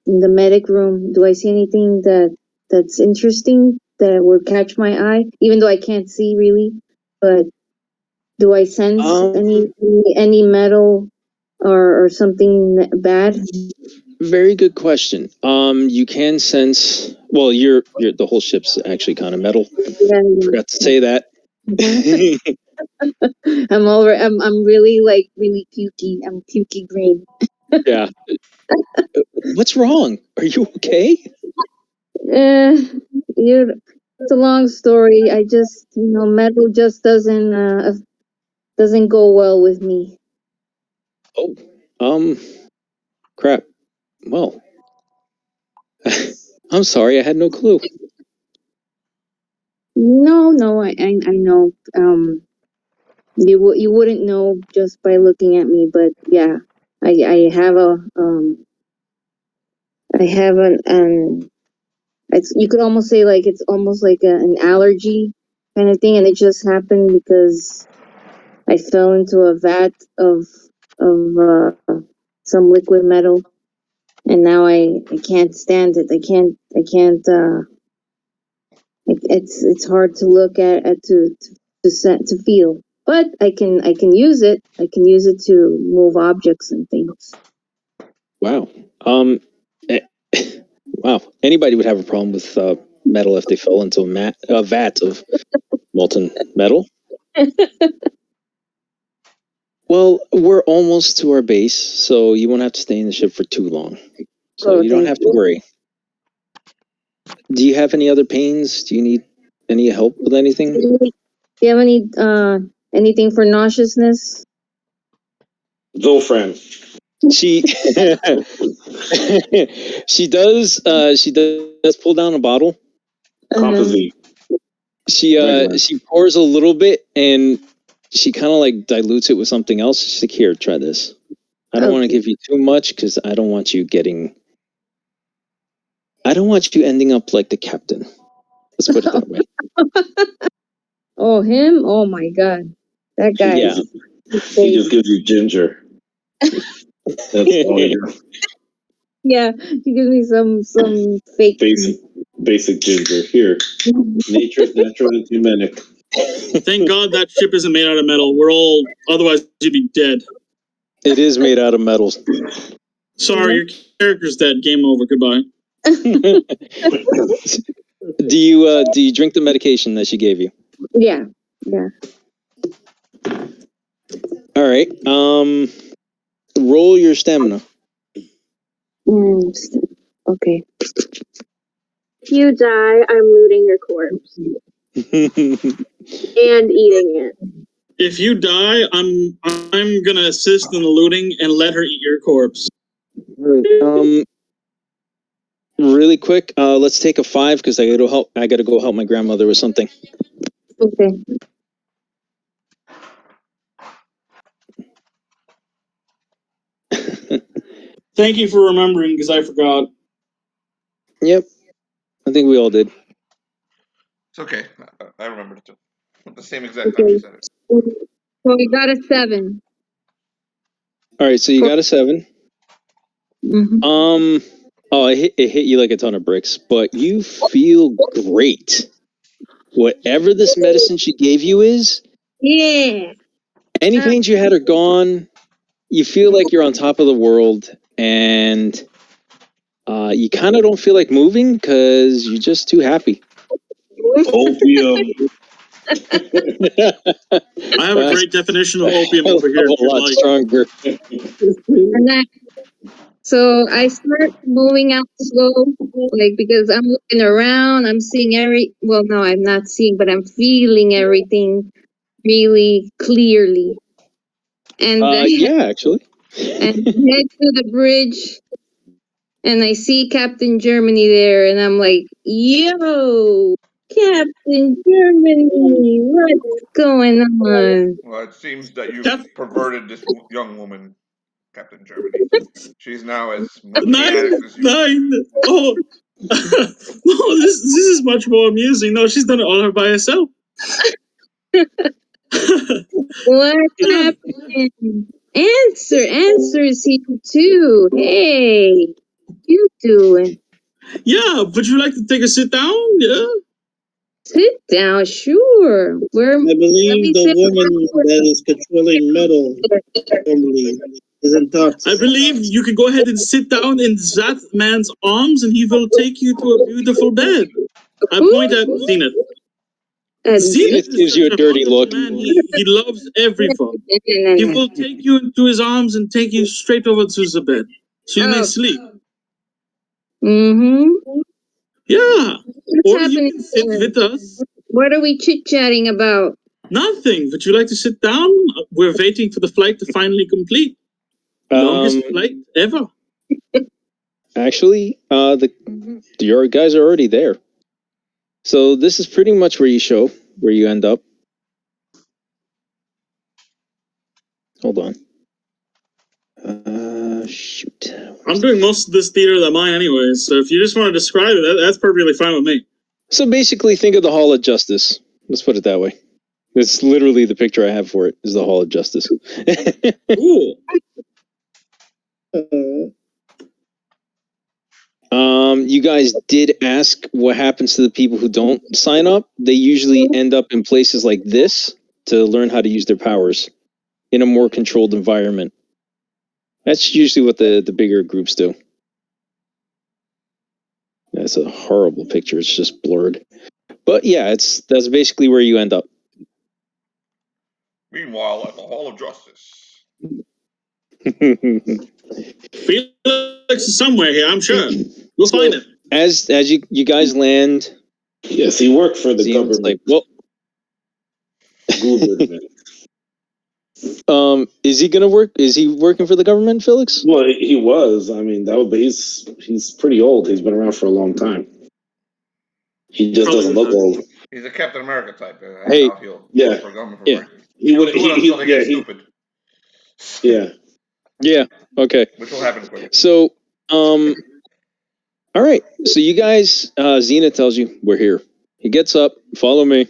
medic room. Do I see anything that's interesting that would catch my eye? Even though I can't see really, but do I sense any metal or something bad? Very good question. You can sense. Well, you're the whole ship's actually kind of metal. Yeah. Forgot to say that. I'm really really pukey. I'm pukey green. Yeah. What's wrong? Are you okay? It's a long story. I just, metal just doesn't go well with me. Oh, crap. Well, I'm sorry. I had no clue. No, I know. You wouldn't know just by looking at me, but yeah, I have you could almost say like it's almost like an allergy kind of thing, and it just happened because I fell into a vat of some liquid metal, and now I can't stand it. I can't. It's hard to look at to feel, but I can use it. I can use it to move objects and things. Wow. Wow. Anybody would have a problem with metal if they fell into a vat of molten metal. Well, we're almost to our base, so you won't have to stay in the ship for too long. So you don't have to worry. Do you have any other pains? Do you need any help with anything? Do you have anything for nauseousness? Zofran. She she does pull down a bottle. Composite. She pours a little bit and she kind of like dilutes it with something else. She's like, here, try this. I don't want to give you too much because I don't want you ending up like the captain. Let's put it that way. Oh, him? Oh my God, that guy. Yeah. He just gives you ginger. That's all he does. Yeah, he gives me some fake basic ginger. Here, nature's natural and humanic. Thank God that ship isn't made out of metal. Otherwise you'd be dead. It is made out of metals. Sorry, your character's dead. Game over. Goodbye. Do you drink the medication that she gave you? Yeah. All right. Roll your stamina. Okay. If you die, I'm looting your corpse and eating it. If you die, I'm gonna assist in the looting and let her eat your corpse. Really quick, let's take a 5 because I gotta go help my grandmother with something. Okay. Thank you for remembering because I forgot. Yep, I think we all did. It's okay. I remembered it too. At the same exact time you said it. So we got a 7. All right, so you got a 7. Mm-hmm. It hit you like a ton of bricks, but you feel great. Whatever this medicine she gave you is, yeah. Any pains you had are gone. You feel like you're on top of the world, and you kind of don't feel like moving because you're just too happy. Opium. I have a great definition of opium over here. A lot stronger. So I start moving out slow, because I'm looking around, I'm seeing no, I'm not seeing, but I'm feeling everything really clearly. And yeah, actually. And head to the bridge, and I see Captain Germany there, and I'm like, yo, Captain Germany, what's going on? Well, it seems that you've perverted this young woman, Captain Germany. She's now as maniac as you. Oh, no, this is much more amusing. No, she's done it all by herself. What happened? Answer is here too. Hey, you doing? Yeah, would you like to take a sit down? Yeah. Sit down, sure. I believe the woman that is controlling metal formerly is in talks. I believe you can go ahead and sit down in that man's arms and he will take you to a beautiful bed. I point at Zenith. Zenith gives you a dirty look. Man, he loves everyone. He will take you into his arms and take you straight over to the bed so you may sleep. Mm-hmm. Yeah. What's Or happening? you can sit with us. What are we chit-chatting about? Nothing. Would you like to sit down? We're waiting for the flight to finally complete. Longest flight ever. Actually, your guys are already there. So this is pretty much where you end up. Hold on. Shoot. I'm doing most of this theater than mine anyway, so if you just want to describe it, that's perfectly fine with me. So basically, think of the Hall of Justice. Let's put it that way. It's literally the picture I have for it, is the Hall of Justice. Cool. You guys did ask what happens to the people who don't sign up. They usually end up in places like this to learn how to use their powers in a more controlled environment. That's usually what the bigger groups do. That's a horrible picture. It's just blurred. But yeah, that's basically where you end up. Meanwhile, at the Hall of Justice. Felix is somewhere here, I'm sure. We'll find him. As you guys land. Yes, he worked for the government. Like, well, is he gonna work? Is he working for the government, Felix? Well, he was. I mean, he's pretty old. He's been around for a long time. He just doesn't look old. He's a Captain America type. Hey, yeah, for government yeah. He would do it until they get stupid. Yeah. Yeah. Okay. Which will happen quick. So, all right. So you guys, Xena tells you we're here. He gets up. Follow me.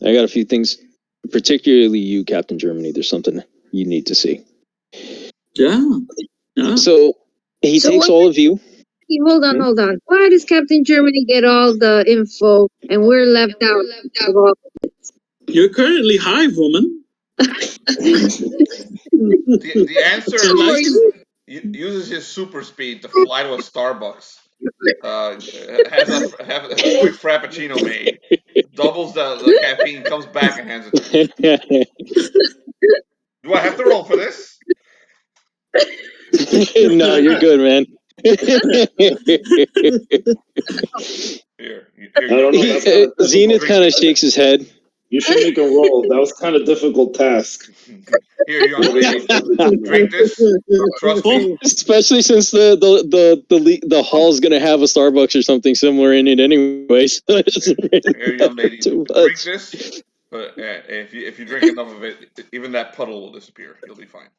I got a few things, particularly you, Captain Germany. There's something you need to see. Yeah. So he takes all of you. Hold on. Why does Captain Germany get all the info and we're left out of all of it? You're currently high, woman. The answer uses his super speed to fly to a Starbucks. Has a quick frappuccino made. Doubles the caffeine. Comes back and hands it to me. Do I have to roll for this? No, you're good, man. Here, I don't know. Zenith kind of shakes his head. You should make a roll. That was kind of difficult task. Here, young lady, drink this. Trust me. Especially since the hall's gonna have a Starbucks or something similar in it anyway. So Here, young lady, drink this. But if you drink enough of it, even that puddle will disappear. You'll be fine.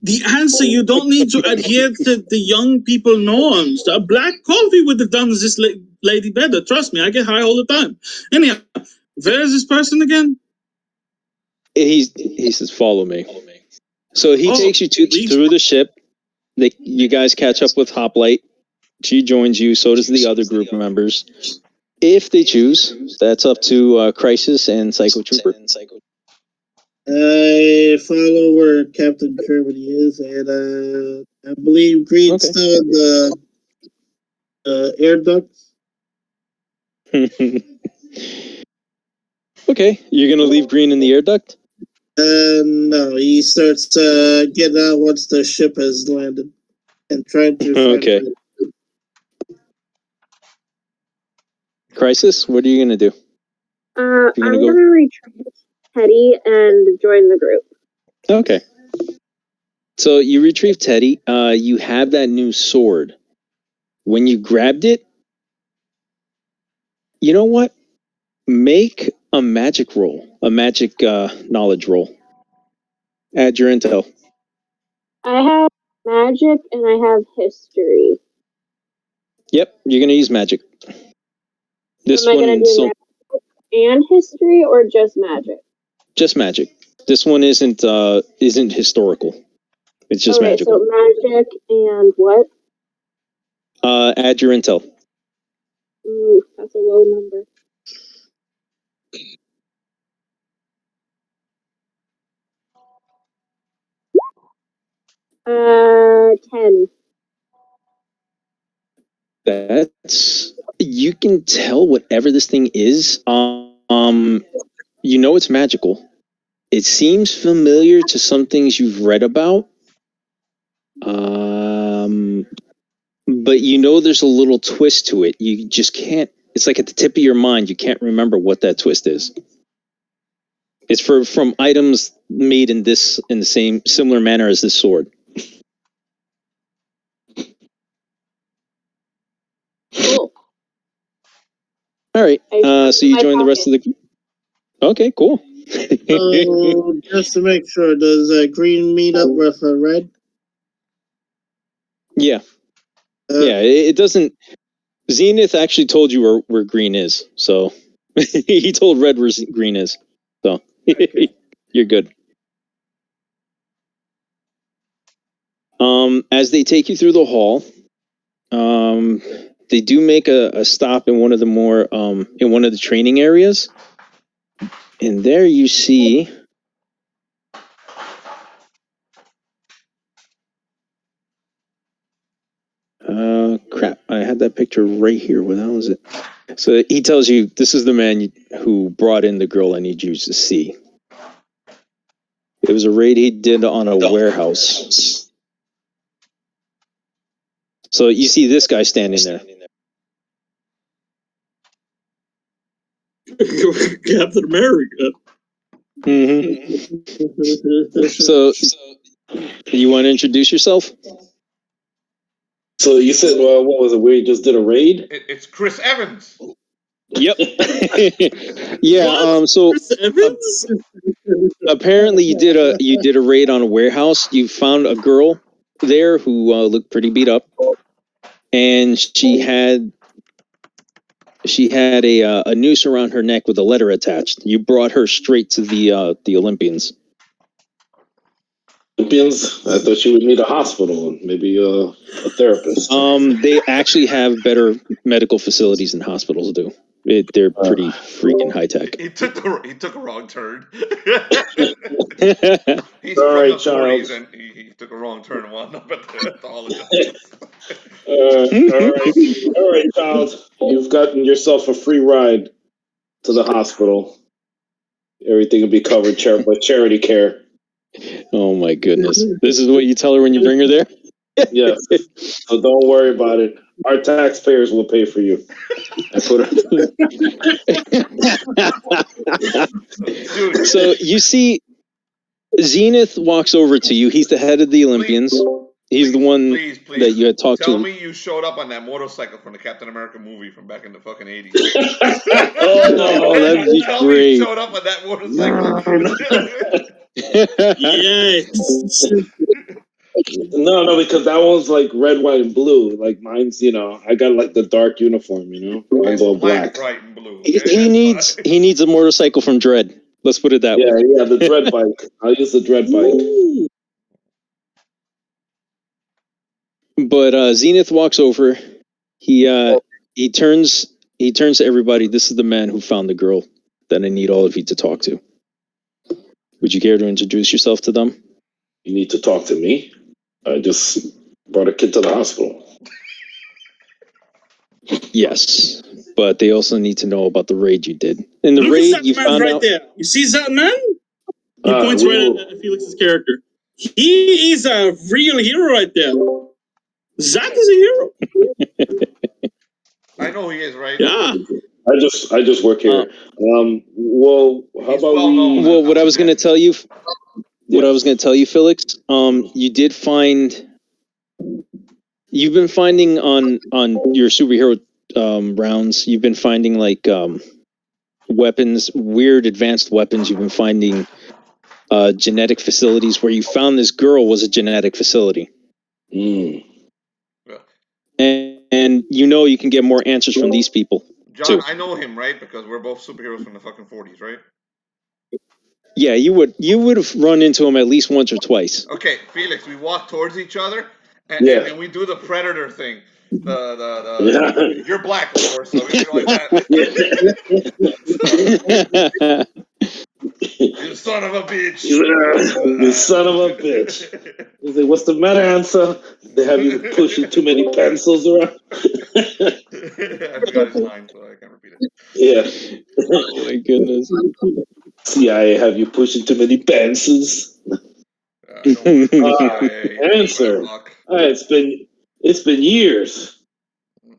The answer, you don't need to adhere to the young people norms. A black coffee would have done this lady better. Trust me, I get high all the time. Anyhow, where is this person again? He says, "Follow me." So he takes you through the ship. You guys catch up with Hoplite. She joins you. So does the other group members. If they choose, that's up to Crisis and Psycho Trooper. I follow where Captain Germany is, and I believe Green's still in the air ducts. Okay, you're gonna leave Green in the air duct? No, he starts getting out once the ship has landed and trying to find okay. Crisis, what are you gonna do? I'm gonna retrieve Teddy and join the group. Okay. So you retrieve Teddy. You have that new sword. When you grabbed it, you know what? Make a magic roll, a magic knowledge roll. Add your intel. I have magic and I have history. Yep, you're gonna use magic. This Am I gonna do and history, or just magic? Just magic. This one isn't historical. It's just magical. So magic and what? Add your intel. Ooh, that's a low number. Uh, 10. That's, you can tell whatever this thing is. You know it's magical. It seems familiar to some things you've read about. But you know there's a little twist to it. You just can't. It's like at the tip of your mind. You can't remember what that twist is. It's from items made in the same similar manner as this sword. Cool. All right. So you join the rest of the. Okay, cool. So just to make sure, does green meet up with red? Yeah. Yeah. It doesn't. Zenith actually told you where green is, so he told red where green is. So you're good. As they take you through the hall, they do make a stop in one of the more in one of the training areas, and there you see. Crap! I had that picture right here. Where the hell is it? So he tells you this is the man who brought in the girl I need you to see. It was a raid he did on a warehouse. So you see this guy standing there. Captain America. Mm-hmm. So you want to introduce yourself? So you said, what was it? Where you just did a raid? It's Chris Evans. Yep. Yeah. So Chris Evans? Apparently you did a raid on a warehouse. You found a girl there who looked pretty beat up, and she had a noose around her neck with a letter attached. You brought her straight to the Olympians. Olympians? I thought she would need a hospital, maybe a therapist. They actually have better medical facilities than hospitals do. They're pretty freaking high tech. He took a wrong turn. He's All from right, the 40s and he took a wrong turn and wound up at the Hall of Justice. All right, child. You've gotten yourself a free ride to the hospital. Everything will be covered by charity care. Oh my goodness! This is what you tell her when you bring her there. Yes. So don't worry about it. Our taxpayers will pay for you. So you see, Zenith walks over to you. He's the head of the Olympians. He's the one that you had talked to. Tell me you showed up on that motorcycle from the Captain America movie from back in the fucking 80s. Oh, that'd be Tell great. me you showed up on that motorcycle. Yes. No, because that one's like red, white, and blue. Like mine's, I got like the dark uniform. Mine's all black. White, and blue. Okay? He needs a motorcycle from Dredd. Let's put it that way. Yeah, the Dredd bike. I'll use the Dredd bike. But Zenith walks over. He turns to everybody. This is the man who found the girl that I need all of you to talk to. Would you care to introduce yourself to them? You need to talk to me? I just brought a kid to the hospital. Yes, but they also need to know about the raid you did. In the Look raid, at you that man found right out. there. You see that man? He points right at Felix's character. He is a real hero right there. Zach is a hero. I know he is, right? Yeah. I just work here. Well, how about we? Well, what I was going to tell you, Felix, you did find. You've been finding on your superhero rounds. You've been finding like weapons, weird advanced weapons. You've been finding genetic facilities. Where you found this girl was a genetic facility. And you can get more answers from these people. John, I know him, right? Because we're both superheroes from the fucking 40s, right? Yeah, you would have run into him at least once or twice. Okay, Felix, we walk towards each other, and we do the Predator thing. You're black, of course, so we do like that. You son of a bitch! You son of a bitch! He's like, "What's the matter, Ansel? They have you pushing too many pencils around." I forgot his line, so I can't repeat it. Yeah. Oh my goodness. CIA have you pushing too many pencils? Answer. It's been years.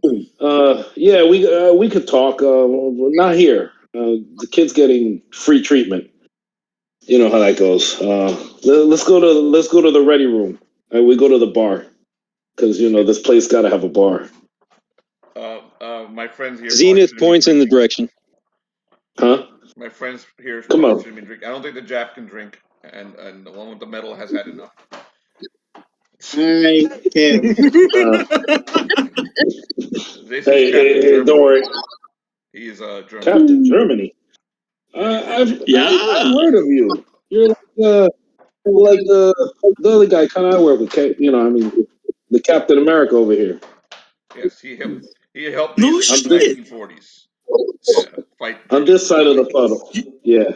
Yeah, we could talk. Not here. The kid's getting free treatment. You know how that goes. Let's go to the ready room. We go to the bar because this place got to have a bar. My friends here. Zenith points in the direction. Huh? My friends here. Come on. Drink. I don't think the Jap can drink, and the one with the medal has had enough. I can. Hey, don't worry. He is German. Captain Germany. I've heard of you. You're like the other guy kind of I work with. The Captain America over here. Yes, he helped me in the 1940s. Fight. On this side of the puddle. Yeah.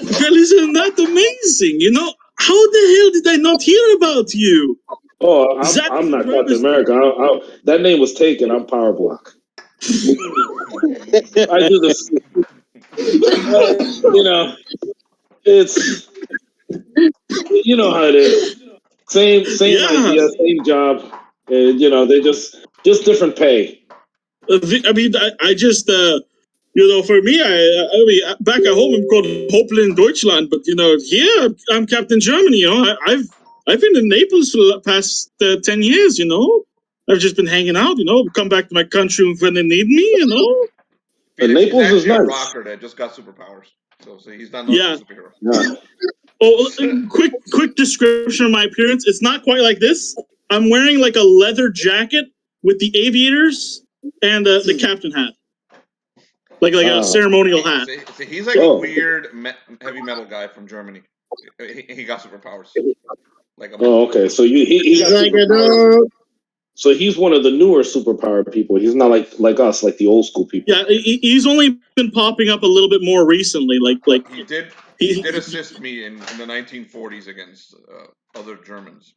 Well, isn't that amazing? How the hell did I not hear about you? Oh, I'm not Captain America. That name was taken. I'm Power Block. I do this. It's how it is. Same idea, same job. They just different pay. I mean, I just for me, I mean, back at home I'm called Hopelin Deutschland, but here I'm Captain Germany. I've been in Naples for the past 10 years. I've just been hanging out. Come back to my country when they need me. And Naples is nice. A rocker that just got superpowers, so he's not a superhero. Yeah. Oh, quick description of my appearance. It's not quite like this. I'm wearing like a leather jacket with the aviators and the captain hat, like a ceremonial hat. So he's like a weird heavy metal guy from Germany. He got superpowers. Okay. So he got superpowers. So he's one of the newer superpower people. He's not like us, like the old school people. Yeah, he's only been popping up a little bit more recently. He did assist me in the 1940s against other Germans.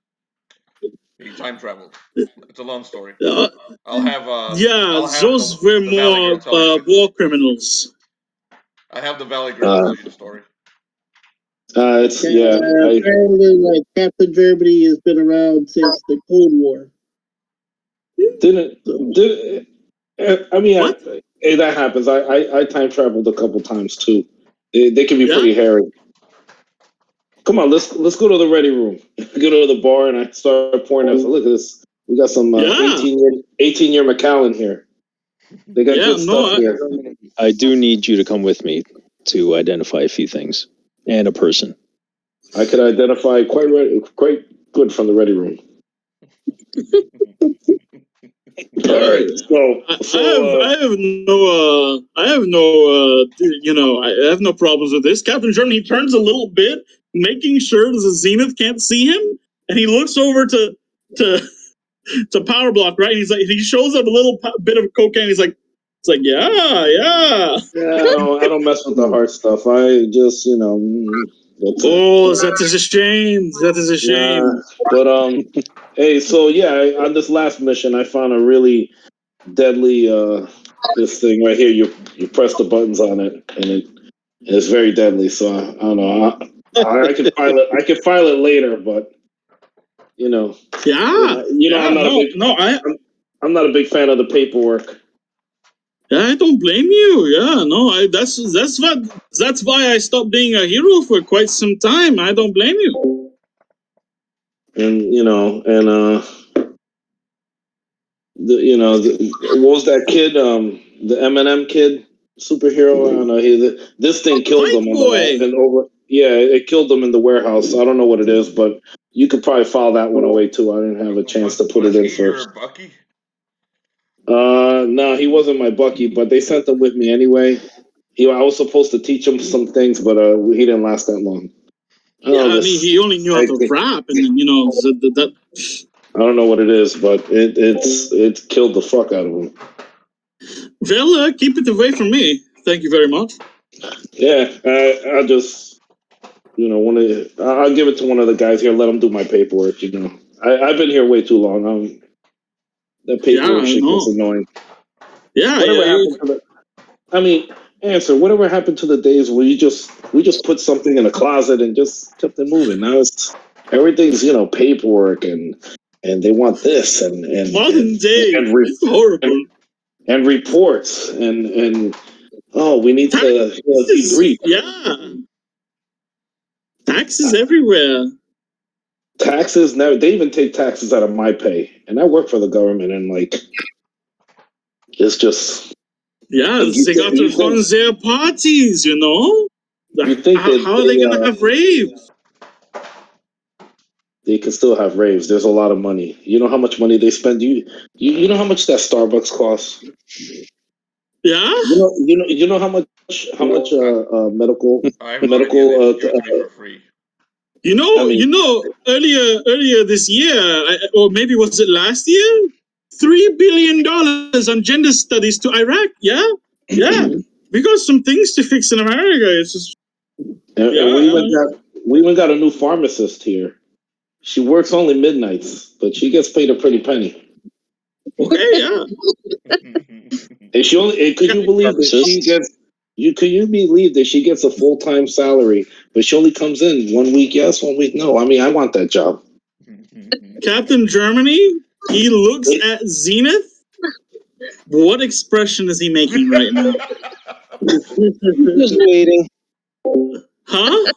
He time traveled. It's a long story. I'll have those were more war criminals. I have the Valley Girl tell you the story. Apparently, like Captain Germany has been around since the Cold War. That happens. I time traveled a couple times too. They can be pretty hairy. Come on, let's go to the ready room. Go to the bar, and I start pouring out. So look at this. We got some 18-year Macallan here. They got good stuff here. I do need you to come with me to identify a few things and a person. I could identify quite good from the ready room. All right, I have no problems with this. Captain Germany, he turns a little bit, making sure the Zenith can't see him, and he looks over to Power Block, right? And he's like, he shows up a little bit of cocaine. He's like, yeah. Yeah, I don't mess with the hard stuff. I just, that is a shame. That is a shame. Yeah, but hey, so on this last mission, I found a really deadly this thing right here. You press the buttons on it, and it's very deadly. So I don't know. I can file it. I can file it later, but I'm not a big fan of the paperwork. I don't blame you. That's why I stopped being a hero for quite some time. I don't blame you. And what was that kid? The M&M kid, superhero. I don't know. This thing killed him it killed him in the warehouse. I don't know what it is, but you could probably file that one away too. I didn't have a chance to put it in first. Bucky? No, he wasn't my Bucky, but they sent him with me anyway. I was supposed to teach him some things, but he didn't last that long. I mean, he only knew how to rap, and then that. I don't know what it is, but it killed the fuck out of him. Well, keep it away from me. Thank you very much. Yeah, I just I'll give it to one of the guys here. Let him do my paperwork. I've been here way too long. That paperwork shit gets annoying. Yeah, whatever happened to answer. Whatever happened to the days where we just put something in a closet and just kept it moving? Now everything's paperwork and they want this and modern day. It's horrible. And reports and we need to debrief. Yeah, taxes everywhere. Taxes never. They even take taxes out of my pay, and I work for the government, and it's just. Yeah, they got to fund their parties, You think how are they gonna have raves? They can still have raves. There's a lot of money. You know how much money they spend. You know how much that Starbucks costs. Yeah. You know how much medical for free. Earlier this year, or maybe was it last year? $3 billion on gender studies to Iraq. Yeah. We got some things to fix in America. It's just, and we even got a new pharmacist here. She works only midnights, but she gets paid a pretty penny. Okay, yeah. And she only could you believe that she gets could you believe that she gets a full-time salary, but she only comes in 1 week yes, 1 week no. I mean, I want that job. Captain Germany, he looks at Zenith. What expression is he making right now? Just waiting. Huh?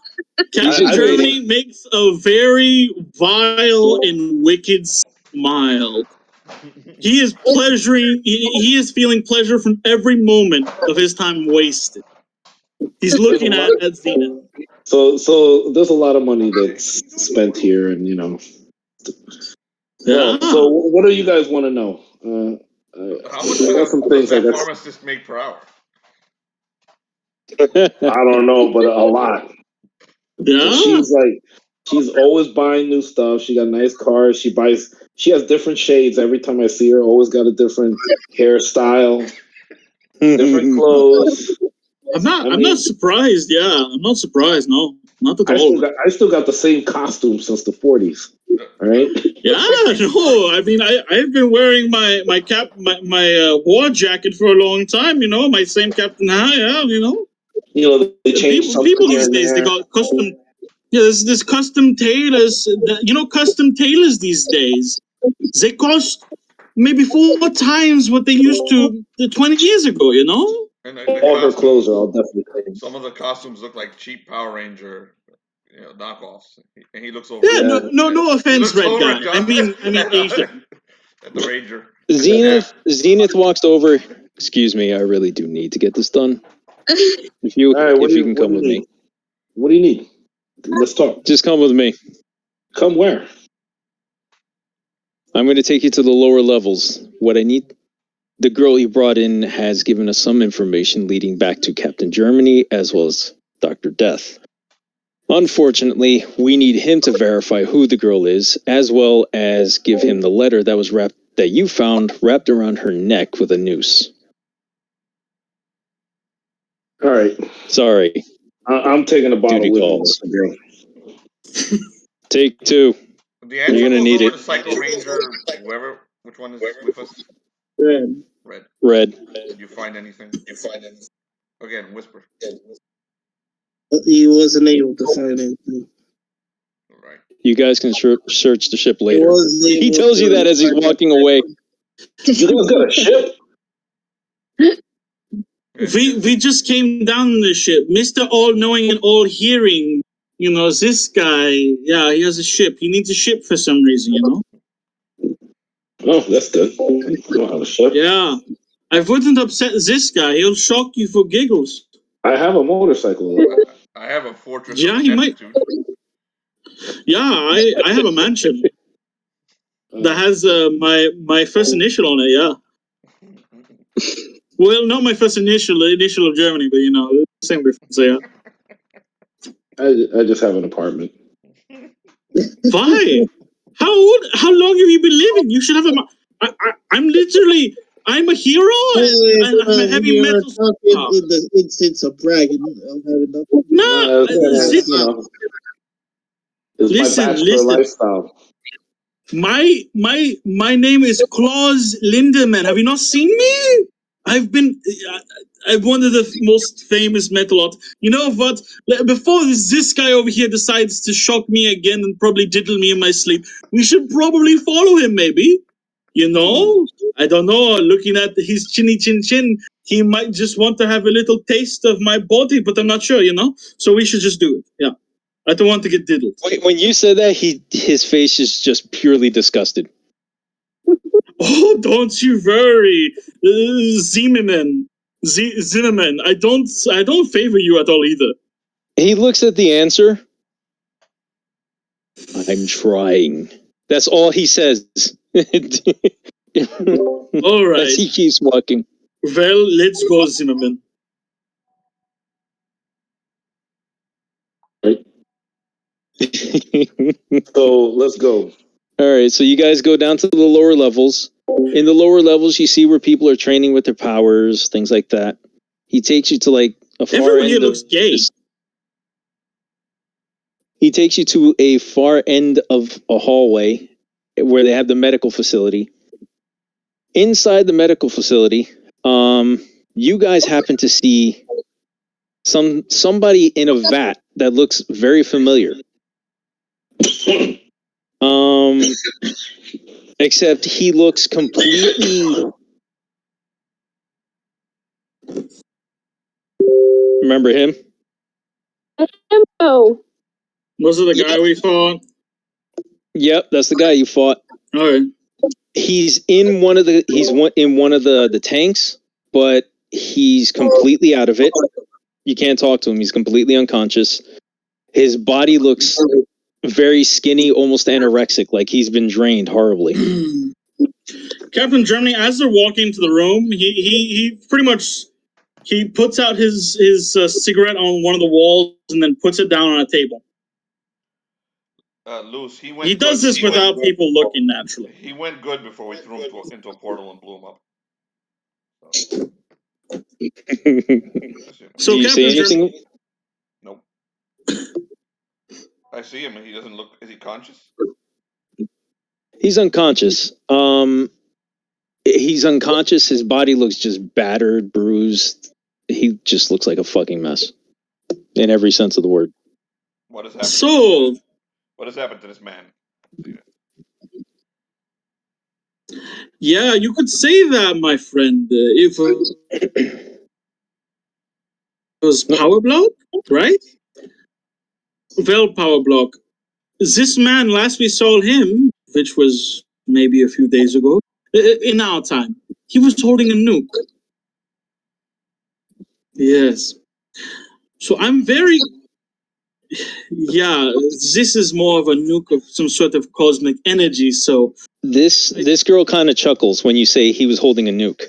Captain Germany makes a very vile and wicked smile. He is pleasuring. He is feeling pleasure from every moment of his time wasted. He's looking at Zenith. So there's a lot of money that's spent here, and Yeah. So what do you guys want to know? How much does that pharmacist make per hour? I don't know, but a lot. Yeah. She's always buying new stuff. She got nice cars. She has different shades every time I see her. Always got a different hairstyle, different clothes. I'm not surprised. Yeah, I'm not surprised. No, not at all. I still got the same costume since the 40s. All right. Yeah, no. I mean, I've been wearing my war jacket for a long time. My same Captain High. They changed people these days. They got custom. Yeah, there's custom tailors. Custom tailors these days. They cost maybe 4 times what they used to 20 years ago. And all her clothes are all definitely clean. Some of the costumes look like cheap Power Ranger, knockoffs, and he looks over. Yeah, no offense, red guy. I mean Asian. At the Ranger. Zenith walks over. Excuse me, I really do need to get this done. If you can come with me. What do you need? Let's talk. Just come with me. Come where? I'm going to take you to the lower levels. What I need. The girl you brought in has given us some information leading back to Captain Germany as well as Dr. Death. Unfortunately, we need him to verify who the girl is, as well as give him the letter that you found wrapped around her neck with a noose. All right. Sorry. I'm taking a bottle with calls. Me. Take 2. You're gonna need it. Psycho Ranger, whoever, which one is with us? Red. Did you find anything? Again, whisper. He wasn't able to find anything. Right. You guys can search the ship later. He tells you that as he's walking away. You guys got a ship? We just came down the ship. Mr. All-Knowing and All-Hearing. This guy, yeah, he has a ship. He needs a ship for some reason, Oh, that's good. You don't have a ship? Yeah. I wouldn't upset this guy. He'll shock you for giggles. I have a motorcycle. I have a fortress. Yeah, he might. Yeah, I have a mansion that has my first initial on it. Yeah. Well, not my first initial of Germany, but same difference. Yeah. I just have an apartment. Why? How long have you been living? You should have I'm a hero and I'm a heavy metal. In the instance of bragging, No, it's my bachelor lifestyle. My name is Klaus Lindemann. Have you not seen me? I'm one of the most famous metal artists. You know what? Before this guy over here decides to shock me again and probably diddle me in my sleep, we should probably follow him, maybe. I don't know. Looking at his chinny chin chin, he might just want to have a little taste of my body, but I'm not sure, So we should just do it. Yeah. I don't want to get diddled. When you said that, his face is just purely disgusted. Oh, don't you worry, Zimmerman. Zimmerman. I don't favor you at all either. He looks at the answer. I'm trying. That's all he says. All right. As he keeps walking. Well, let's go, Zimmerman. So let's go. All right, so you guys go down to the lower levels. In the lower levels, you see where people are training with their powers, things like that. He takes you to like a far Everyone here end looks gay. He takes you to a far end of a hallway where they have the medical facility. Inside the medical facility, you guys happen to see somebody in a vat that looks very familiar. Except he looks completely. Remember him? Oh. Was it the guy we fought? Yep, that's the guy you fought. All right. He's in one of the tanks, but he's completely out of it. You can't talk to him. He's completely unconscious. His body looks very skinny, almost anorexic, like he's been drained horribly. Captain Germany, as they're walking to the room, he pretty much he puts out his cigarette on one of the walls and then puts it down on a table. Luce, he does this without people looking naturally. He went good before we threw him into a portal and blew him up. So do you see anything? Nope. I see him and he doesn't look. Is he conscious? He's unconscious. He's unconscious. His body looks just battered, bruised. He just looks like a fucking mess in every sense of the word. What has happened? So, what has happened to this man? Yeah, you could say that, my friend. If it was power block, right? Well, power block. This man, last we saw him, which was maybe a few days ago, in our time, he was holding a nuke. Yes. So I'm very... Yeah, this is more of a nuke of some sort of cosmic energy, so... This girl kind of chuckles when you say he was holding a nuke.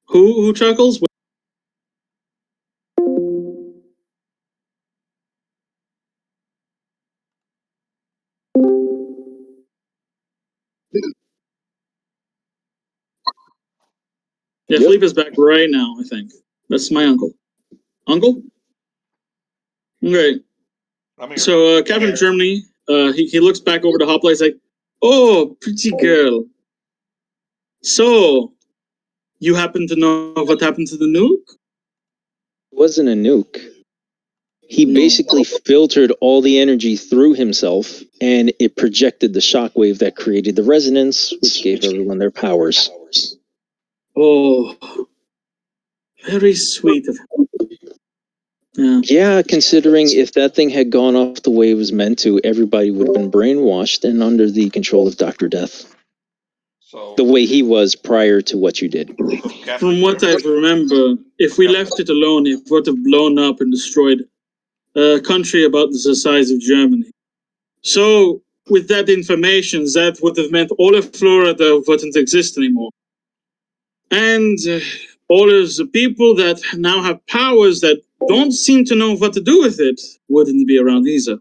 Who chuckles? Yeah, Philippe is back right now, I think. That's my uncle. Uncle? Okay. So, Captain Germany, he looks back over the hot plate, like, oh, pretty girl. So, you happen to know what happened to the nuke? It wasn't a nuke. He basically filtered all the energy through himself, and it projected the shockwave that created the resonance, which gave everyone their powers. Oh, very sweet of him. Yeah, considering if that thing had gone off the way it was meant to, everybody would have been brainwashed and under the control of Dr. Death. So, the way he was prior to what you did. From what I remember, if we left it alone, it would have blown up and destroyed a country about the size of Germany. So, with that information, that would have meant all of Florida wouldn't exist anymore. And all of the people that now have powers that don't seem to know what to do with it wouldn't be around either.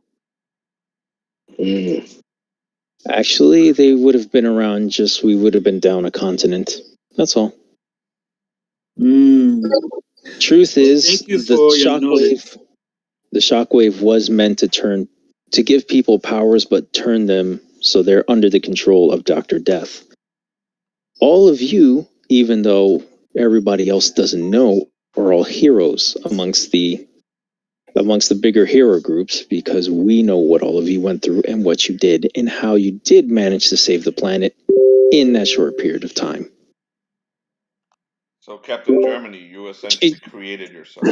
Actually, they would have been around, just we would have been down a continent. That's all. Truth is, the shockwave was meant to give people powers, but turn them so they're under the control of Dr. Death. All of you, even though everybody else doesn't know, are all heroes amongst the bigger hero groups, because we know what all of you went through and what you did and how you did manage to save the planet in that short period of time. So, Captain Germany, you essentially created yourself.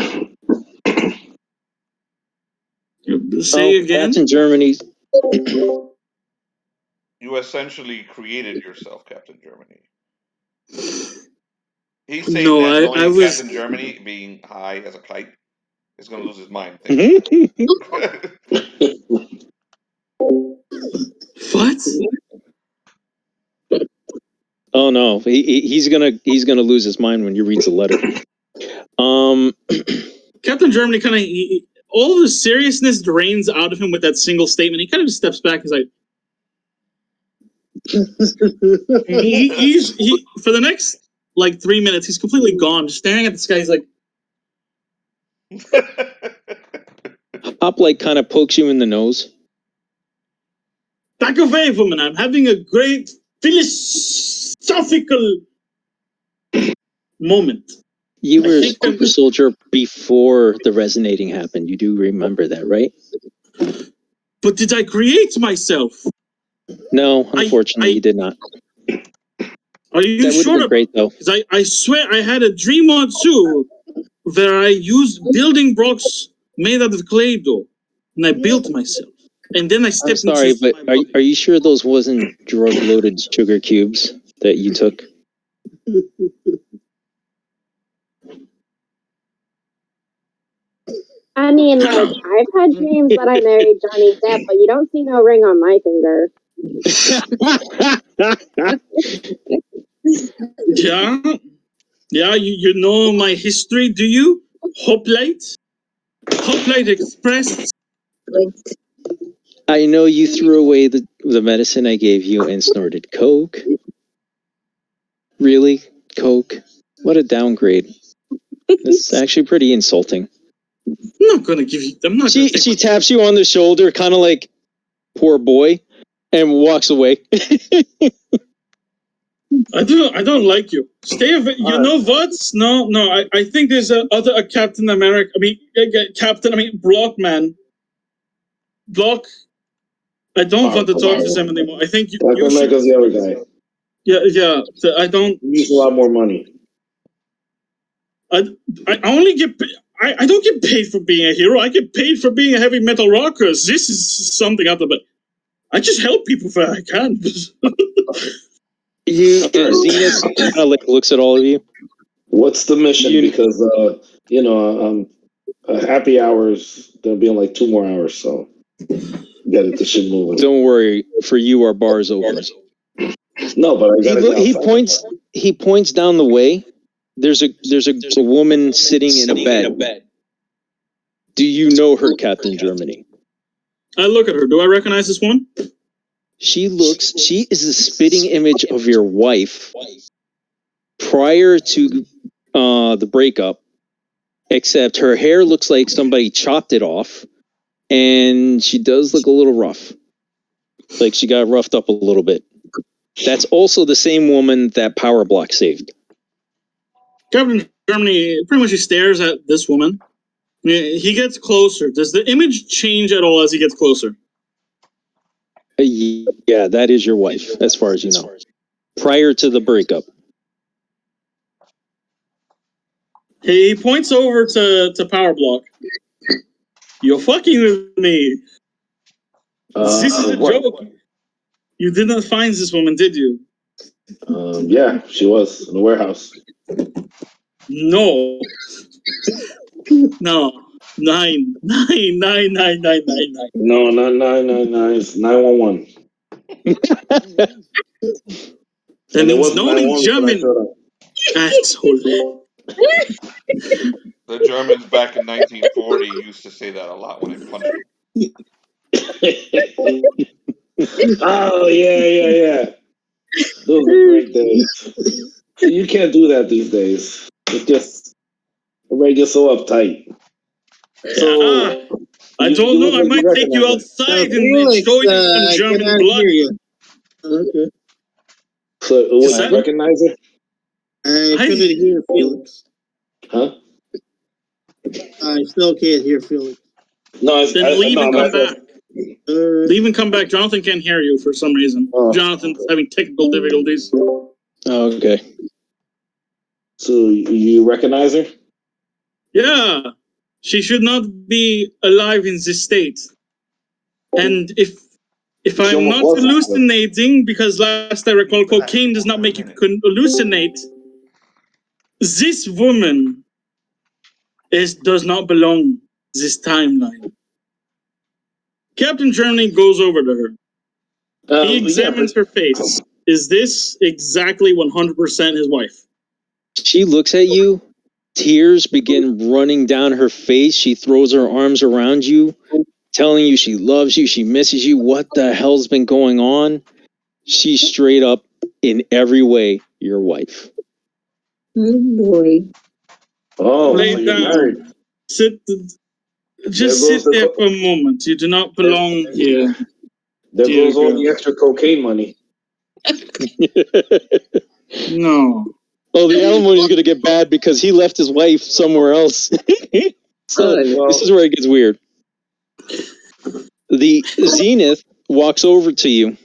Say again? Captain Germany. You essentially created yourself, Captain Germany. He's saying Captain Germany being high as a kite is going to lose his mind. What? Oh no, he's gonna lose his mind when you read the letter. Captain Germany kind of all the seriousness drains out of him with that single statement. He kind of just steps back. He's like, he for the next like 3 minutes, he's completely gone, just staring at the sky. He's like, Hoplite kind of pokes you in the nose. Back away, woman! I'm having a great philosophical moment. You were a super soldier before the resonating happened. You do remember that, right? But did I create myself? No, unfortunately, you did not. Are you sure? That would have been great, though. Because I swear I had a dream or two where I used building blocks made out of clay dough, and I built myself. And then I stepped into... I'm sorry, but are you sure those wasn't drug-loaded sugar cubes that you took? I mean, like, I've had dreams that I married Johnny Depp, but you don't see no ring on my finger. Yeah, you know my history, do you? Hoplite Express. I know you threw away the medicine I gave you and snorted coke. Really? Coke? What a downgrade. That's actually pretty insulting. I'm not gonna give you... She taps you on the shoulder, kind of like, poor boy, and walks away. I don't like you. Stay away. You know what? No. I think there's a Captain America. Block man. Block. I don't want to talk to them anymore. I think Captain America's the other guy. Yeah. I don't. He needs a lot more money. I only get. I don't get paid for being a hero. I get paid for being a heavy metal rocker. This is something out of it. I just help people where I can. Zenith kind of like looks at all of you. What's the mission? Because happy hours, there'll be like 2 more hours, so get it, the shit moving. Don't worry, for you our bar's open. No, but I gotta he points down the way. There's a woman sitting in a bed. Do you know her, Captain Germany? I look at her. Do I recognize this woman? She is a spitting image of your wife prior to the breakup, except her hair looks like somebody chopped it off, and she does look a little rough. Like she got roughed up a little bit. That's also the same woman that Power Block saved. Captain Germany pretty much stares at this woman. He gets closer. Does the image change at all as he gets closer? Yeah, that is your wife, as far as you know. Prior to the breakup. He points over to Power Block. You're fucking with me. This is a joke. You did not find this woman, did you? Yeah, she was in the warehouse. No. No. 9. No, not 999. It's 911. That means no in German. Asshole. The Germans back in 1940 used to say that a lot when they punched them. Oh yeah. Those are great days. So you can't do that these days. It's just everybody gets so uptight. So I don't know. I might take you outside and show you some German blood. Okay. So would you recognize her? I couldn't hear Felix. Huh? I still can't hear Felix. No, then leave and come back. Leave and come back. Jonathan can't hear you for some reason. Jonathan's having technical difficulties. Oh, okay. So you recognize her? Yeah. She should not be alive in this state. And if I'm not hallucinating, because last I recall, cocaine does not make you hallucinate, this woman does not belong this timeline. Captain Germany goes over to her. He examines her face. Is this exactly 100% his wife? She looks at you. Tears begin running down her face. She throws her arms around you, telling you she loves you, she misses you. What the hell's been going on? She's straight up, in every way, your wife. Oh boy. Oh, lay so you're down. married. Sit there for a moment. You do not belong here. There goes all the extra cocaine money. No. Oh, the alimony's going to get bad because he left his wife somewhere else. So this is where it gets weird. The Zenith walks over to you.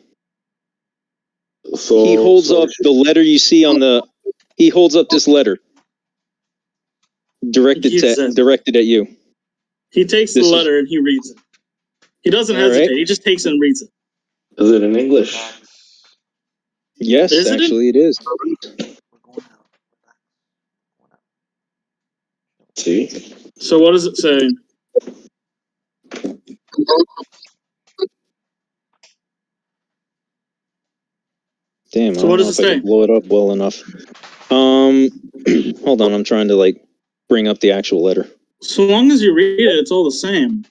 He holds up the letter you see on the... He holds up this letter. Directed at you. He takes the letter and he reads it. He doesn't hesitate. He just takes it and reads it. Is it in English? Yes, actually it is. See? So what does it say? Damn, I don't know if I can blow it up well enough. Hold on, I'm trying to bring up the actual letter. So long as you read it, it's all the same.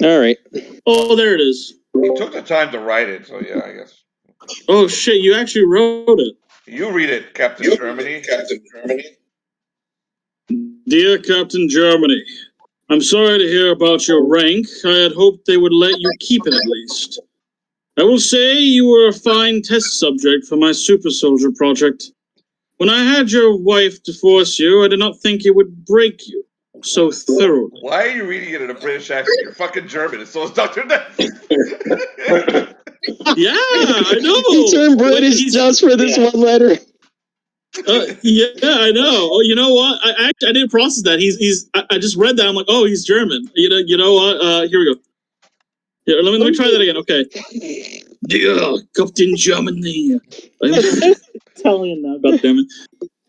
All right. Oh, there it is. He took the time to write it, so yeah, I guess. Oh shit, you actually wrote it. You read it, Captain Germany. Dear Captain Germany, I'm sorry to hear about your rank. I had hoped they would let you keep it at least. I will say you were a fine test subject for my super soldier project. When I had your wife divorce you, I did not think it would break you so thoroughly. Why are you reading it in a British accent? You're fucking German, and so is Dr. Death. Yeah, I know. He turned British just for this one letter. Yeah, I know. Oh, you know what? I didn't process that. I just read that. I'm like, oh, he's German. You know what? Here we go. Here, let me try that again. Okay. Dear Captain Germany, I'm Italian now. God damn it.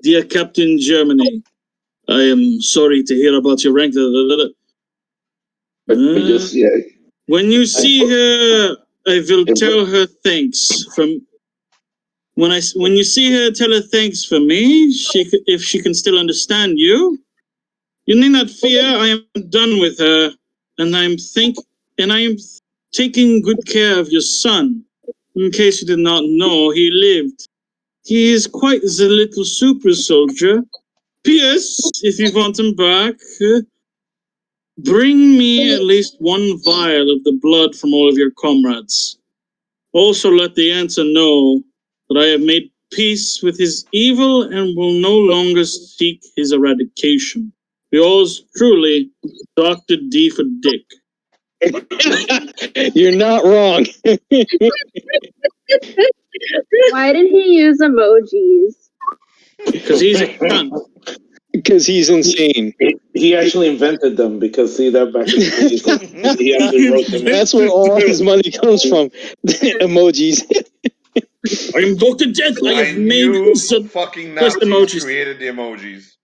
Dear Captain Germany, I am sorry to hear about your rank. When you see her, I will tell her thanks from. When you see her, tell her thanks for me. If she can still understand you, you need not fear. I am done with her, and I am taking good care of your son. In case you did not know, he lived. He is quite the little super soldier. P.S. If you want him back, bring me at least one vial of the blood from all of your comrades. Also let the answer know that I have made peace with his evil and will no longer seek his eradication. Yours truly, Dr. D for Dick. You're not wrong. Why did he use emojis? Because he's a cunt. Because he's insane. He actually invented them because see that back in the days, he actually wrote them. That's where all his money comes from. Emojis. I am Dr. Death. I have made some fucking Nazis emojis. Created the emojis.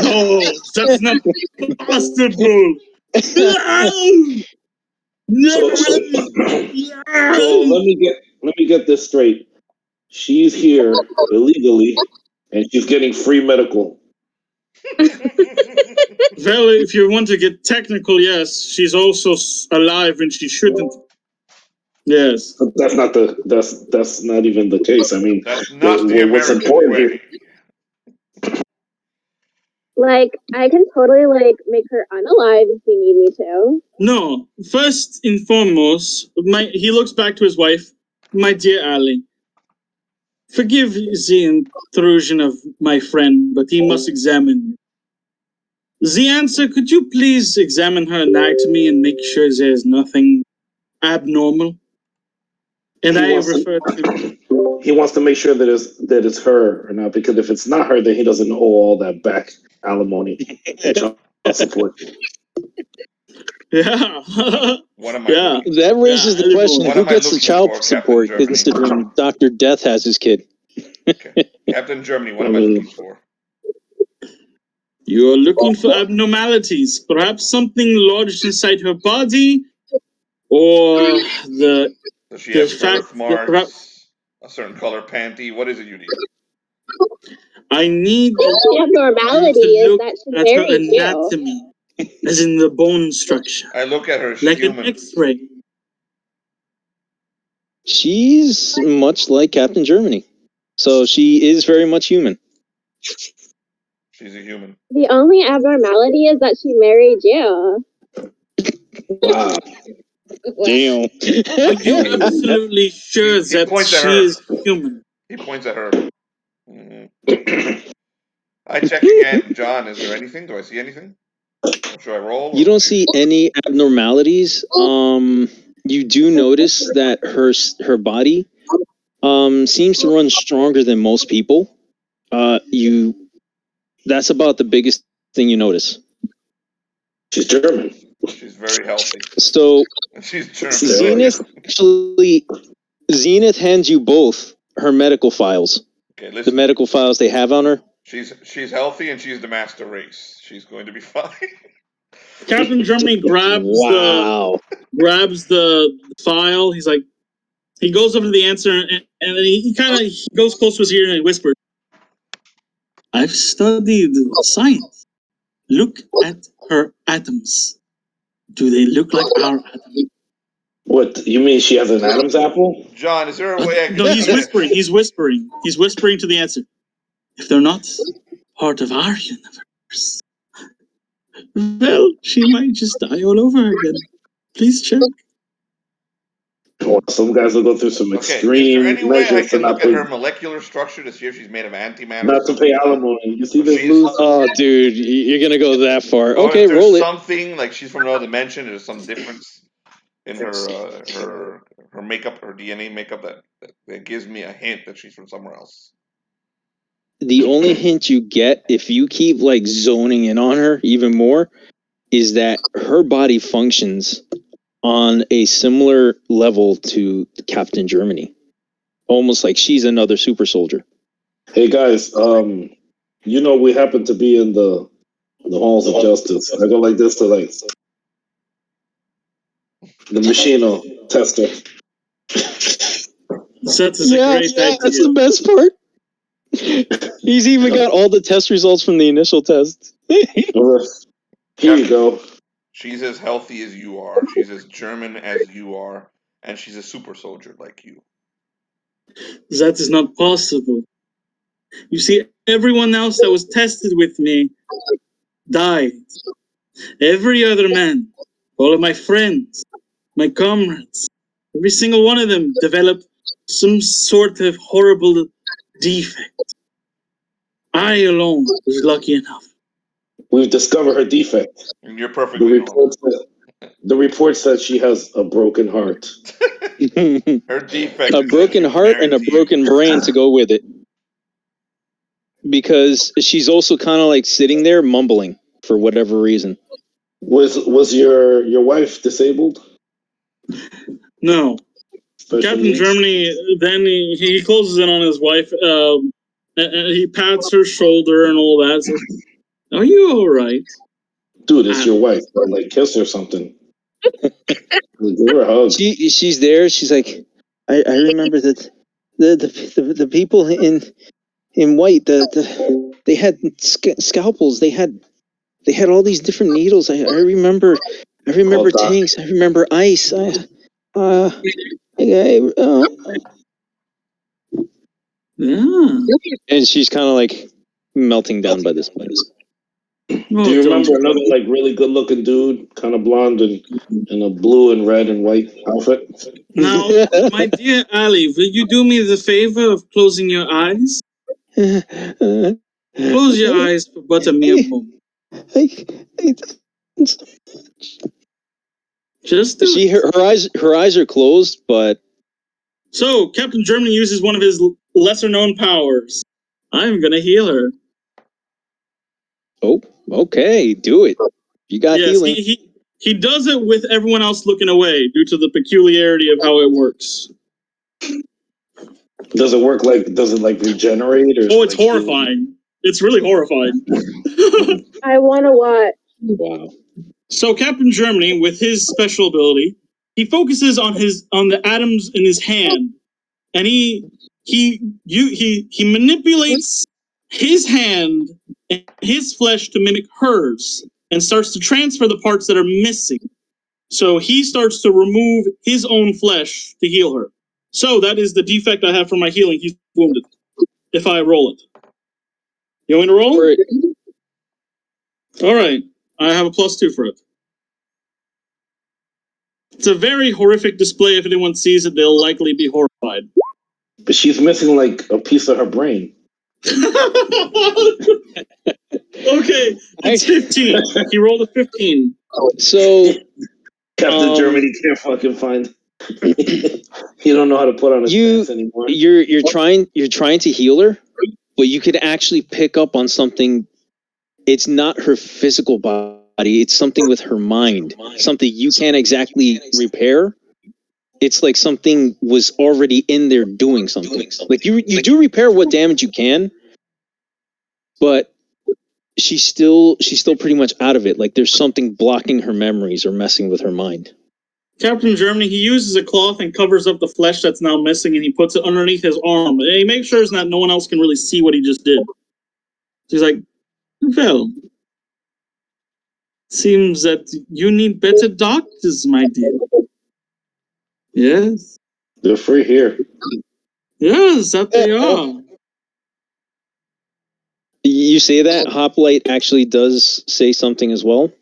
No, that's not possible. No. So let me get this straight. She's here illegally, And she's getting free medical. Well, if you want to get technical, yes, she's also alive and she shouldn't. Yes. But that's not even the case. I mean, that's not the what's American important way. here. Like, I can totally, like, make her unalive if you need me to. No, first and foremost, he looks back to his wife. My dear Ali, forgive the intrusion of my friend, but he must examine you. The answer, could you please examine her anatomy and make sure there's nothing abnormal? And I refer to... He wants to make sure that it's her or not, because if it's not her, then he doesn't owe all that back alimony and child support. Yeah. What am I? That raises the question: who gets the child support, considering Dr. Death has his kid? Okay. Captain Germany, what am I looking for? You are looking for abnormalities, perhaps something lodged inside her body, or the Does she have fact birthmarks? A certain color panty? What is it you need? I need the abnormality to look is that she at her married anatomy, as in the bone structure. I look at her, she's like human. An X-ray. She's much like Captain Germany, so she is very much human. She's a human. The only abnormality is that she married you. Wow. Damn. Are you absolutely sure that she is human? He points at her. Mm-hmm. I check again. John, is there anything? Do I see anything? Or should I roll? You don't see any abnormalities. You do notice that her body seems to run stronger than most people. That's about the biggest thing you notice. She's German. She's very healthy. So she's German. Zenith hands you both her medical files. Okay, listen. The medical files they have on her. She's healthy and she's the master race. She's going to be fine. Captain Germany grabs the file. He's like, he goes over to the answer and then he kind of goes close to his ear and he whispers, "I've studied science. Look at her atoms. Do they look like our atoms?" What, you mean she has an Adam's apple? John, is there a way I can... No, he's whispering. He's whispering to the answer. If they're not part of our universe, well, she might just die all over again. Please check. Some guys will go through some extreme is there any way I measures can look at her molecular structure to see if she's made of antimatter? Not to pay alimony. You see this loose? Oh, dude, you're gonna go that far. Or Okay, if there's roll it. something like she's from another dimension. There's some difference in her makeup, her DNA makeup that gives me a hint that she's from somewhere else. The only hint you get, if you keep like zoning in on her even more, is that her body functions on a similar level to Captain Germany. Almost like she's another super soldier. Hey guys, we happen to be in the halls of justice. I go like this to like the machino tester. That's a great idea. That's the best part. He's even got all the test results from the initial test. Here you go. She's as healthy as you are. She's as German as you are. And she's a super soldier like you. That is not possible. You see, everyone else that was tested with me died. Every other man, all of my friends, my comrades, every single one of them developed some sort of horrible defect. I alone was lucky enough. We've discovered her defect. And you're perfectly normal. The report says she has a broken heart. Her defect. A broken heart and a broken brain to go with it. Because she's also kind of like sitting there mumbling for whatever reason. Was your wife disabled? No. Captain Germany, then he closes in on his wife, and he pats her shoulder and all that. Says, "Are you all right?" Dude, it's your wife. Like, kiss her or something. Give her a hug. She's there. She's like, I remember that the people in in white. They had scalpels. They had all these different needles. I remember tanks. I remember ice. And she's kind of like melting down by this point. Do you remember another like really good looking dude, kind of blonde and in a blue and red and white outfit? Now, my dear Ali, will you do me the favor of closing your eyes? Close your eyes for but a mere moment. Just her eyes are closed, but so Captain Germany uses one of his lesser known powers. I'm gonna heal her. Oh, okay, do it. You got healing. He does it with everyone else looking away due to the peculiarity of how it works. Does it work like? Does it like regenerate? Or it's like horrifying. It's really horrifying. I want to watch. Wow. So Captain Germany, with his special ability, he focuses on the atoms in his hand, and he manipulates his hand and his flesh to mimic hers, and starts to transfer the parts that are missing. So he starts to remove his own flesh to heal her. So that is the defect I have for my healing. He's wounded. If I roll it. You want me to roll? Alright. I have a +2 for it. It's a very horrific display. If anyone sees it, they'll likely be horrified. But she's missing like a piece of her brain. Okay, it's 15. He rolled a 15. So Captain Germany can't fucking find. You don't know how to put on his pants anymore. You're trying to heal her, but you could actually pick up on something. It's not her physical body. It's something with her mind. Something you can't exactly repair. It's like something was already in there doing something. Like you do repair what damage you can, but she's still pretty much out of it. Like there's something blocking her memories or messing with her mind. Captain Germany, he uses a cloth and covers up the flesh that's now missing, and he puts it underneath his arm. And he makes sure that no one else can really see what he just did. He's like, well, seems that you need better doctors, my dear. Yes. They're free here. Yes, that they are. You say that? Hoplite actually does say something as well.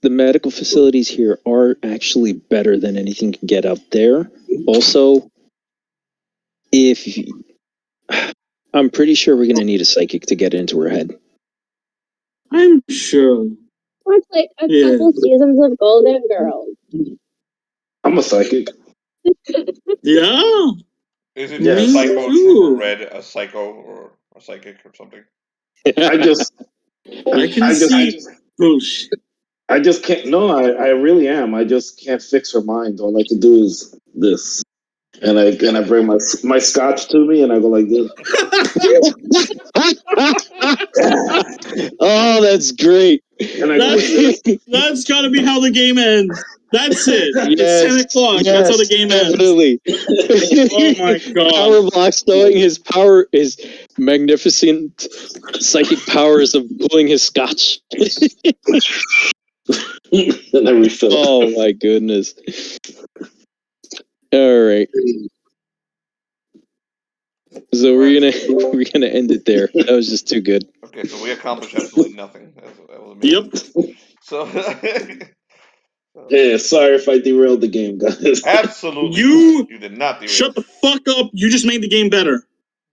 The medical facilities here are actually better than anything you can get out there. Also, I'm pretty sure we're going to need a psychic to get into her head. I'm sure. Watch like a couple seasons of Golden Girls. I'm a psychic. Yeah. Isn't Psycho Trooper Red a psycho or a psychic or something? I can see bullshit. I just can't. No, I really am. I just can't fix her mind. All I can do is this, and I bring my scotch to me, and I go like this. Oh, that's great. That's got to be how the game ends. That's it. Yes, it's 10 o'clock. Yes, that's how the game definitely. ends. Oh my god. Power block showing his magnificent psychic powers of pulling his scotch. And I refill. Oh my goodness. All right. So we're gonna end it there. That was just too good. Okay, so we accomplished absolutely nothing. That was amazing. So yeah, sorry if I derailed the game, guys. Absolutely, you did not derail. Shut the fuck up! You just made the game better.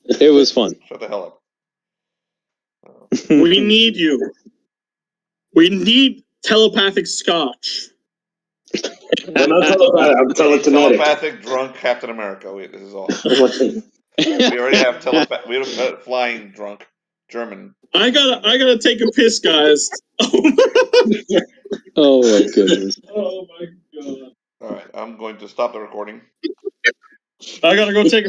It was fun. Shut the hell up. We need you. We need telepathic scotch. I'm not telepathic. I'm telekinetic. Telepathic drunk Captain America. Wait, this is awesome. We already have we have flying drunk German. I gotta take a piss, guys. Oh my goodness. Oh my god. All right, I'm going to stop the recording. I gotta go take a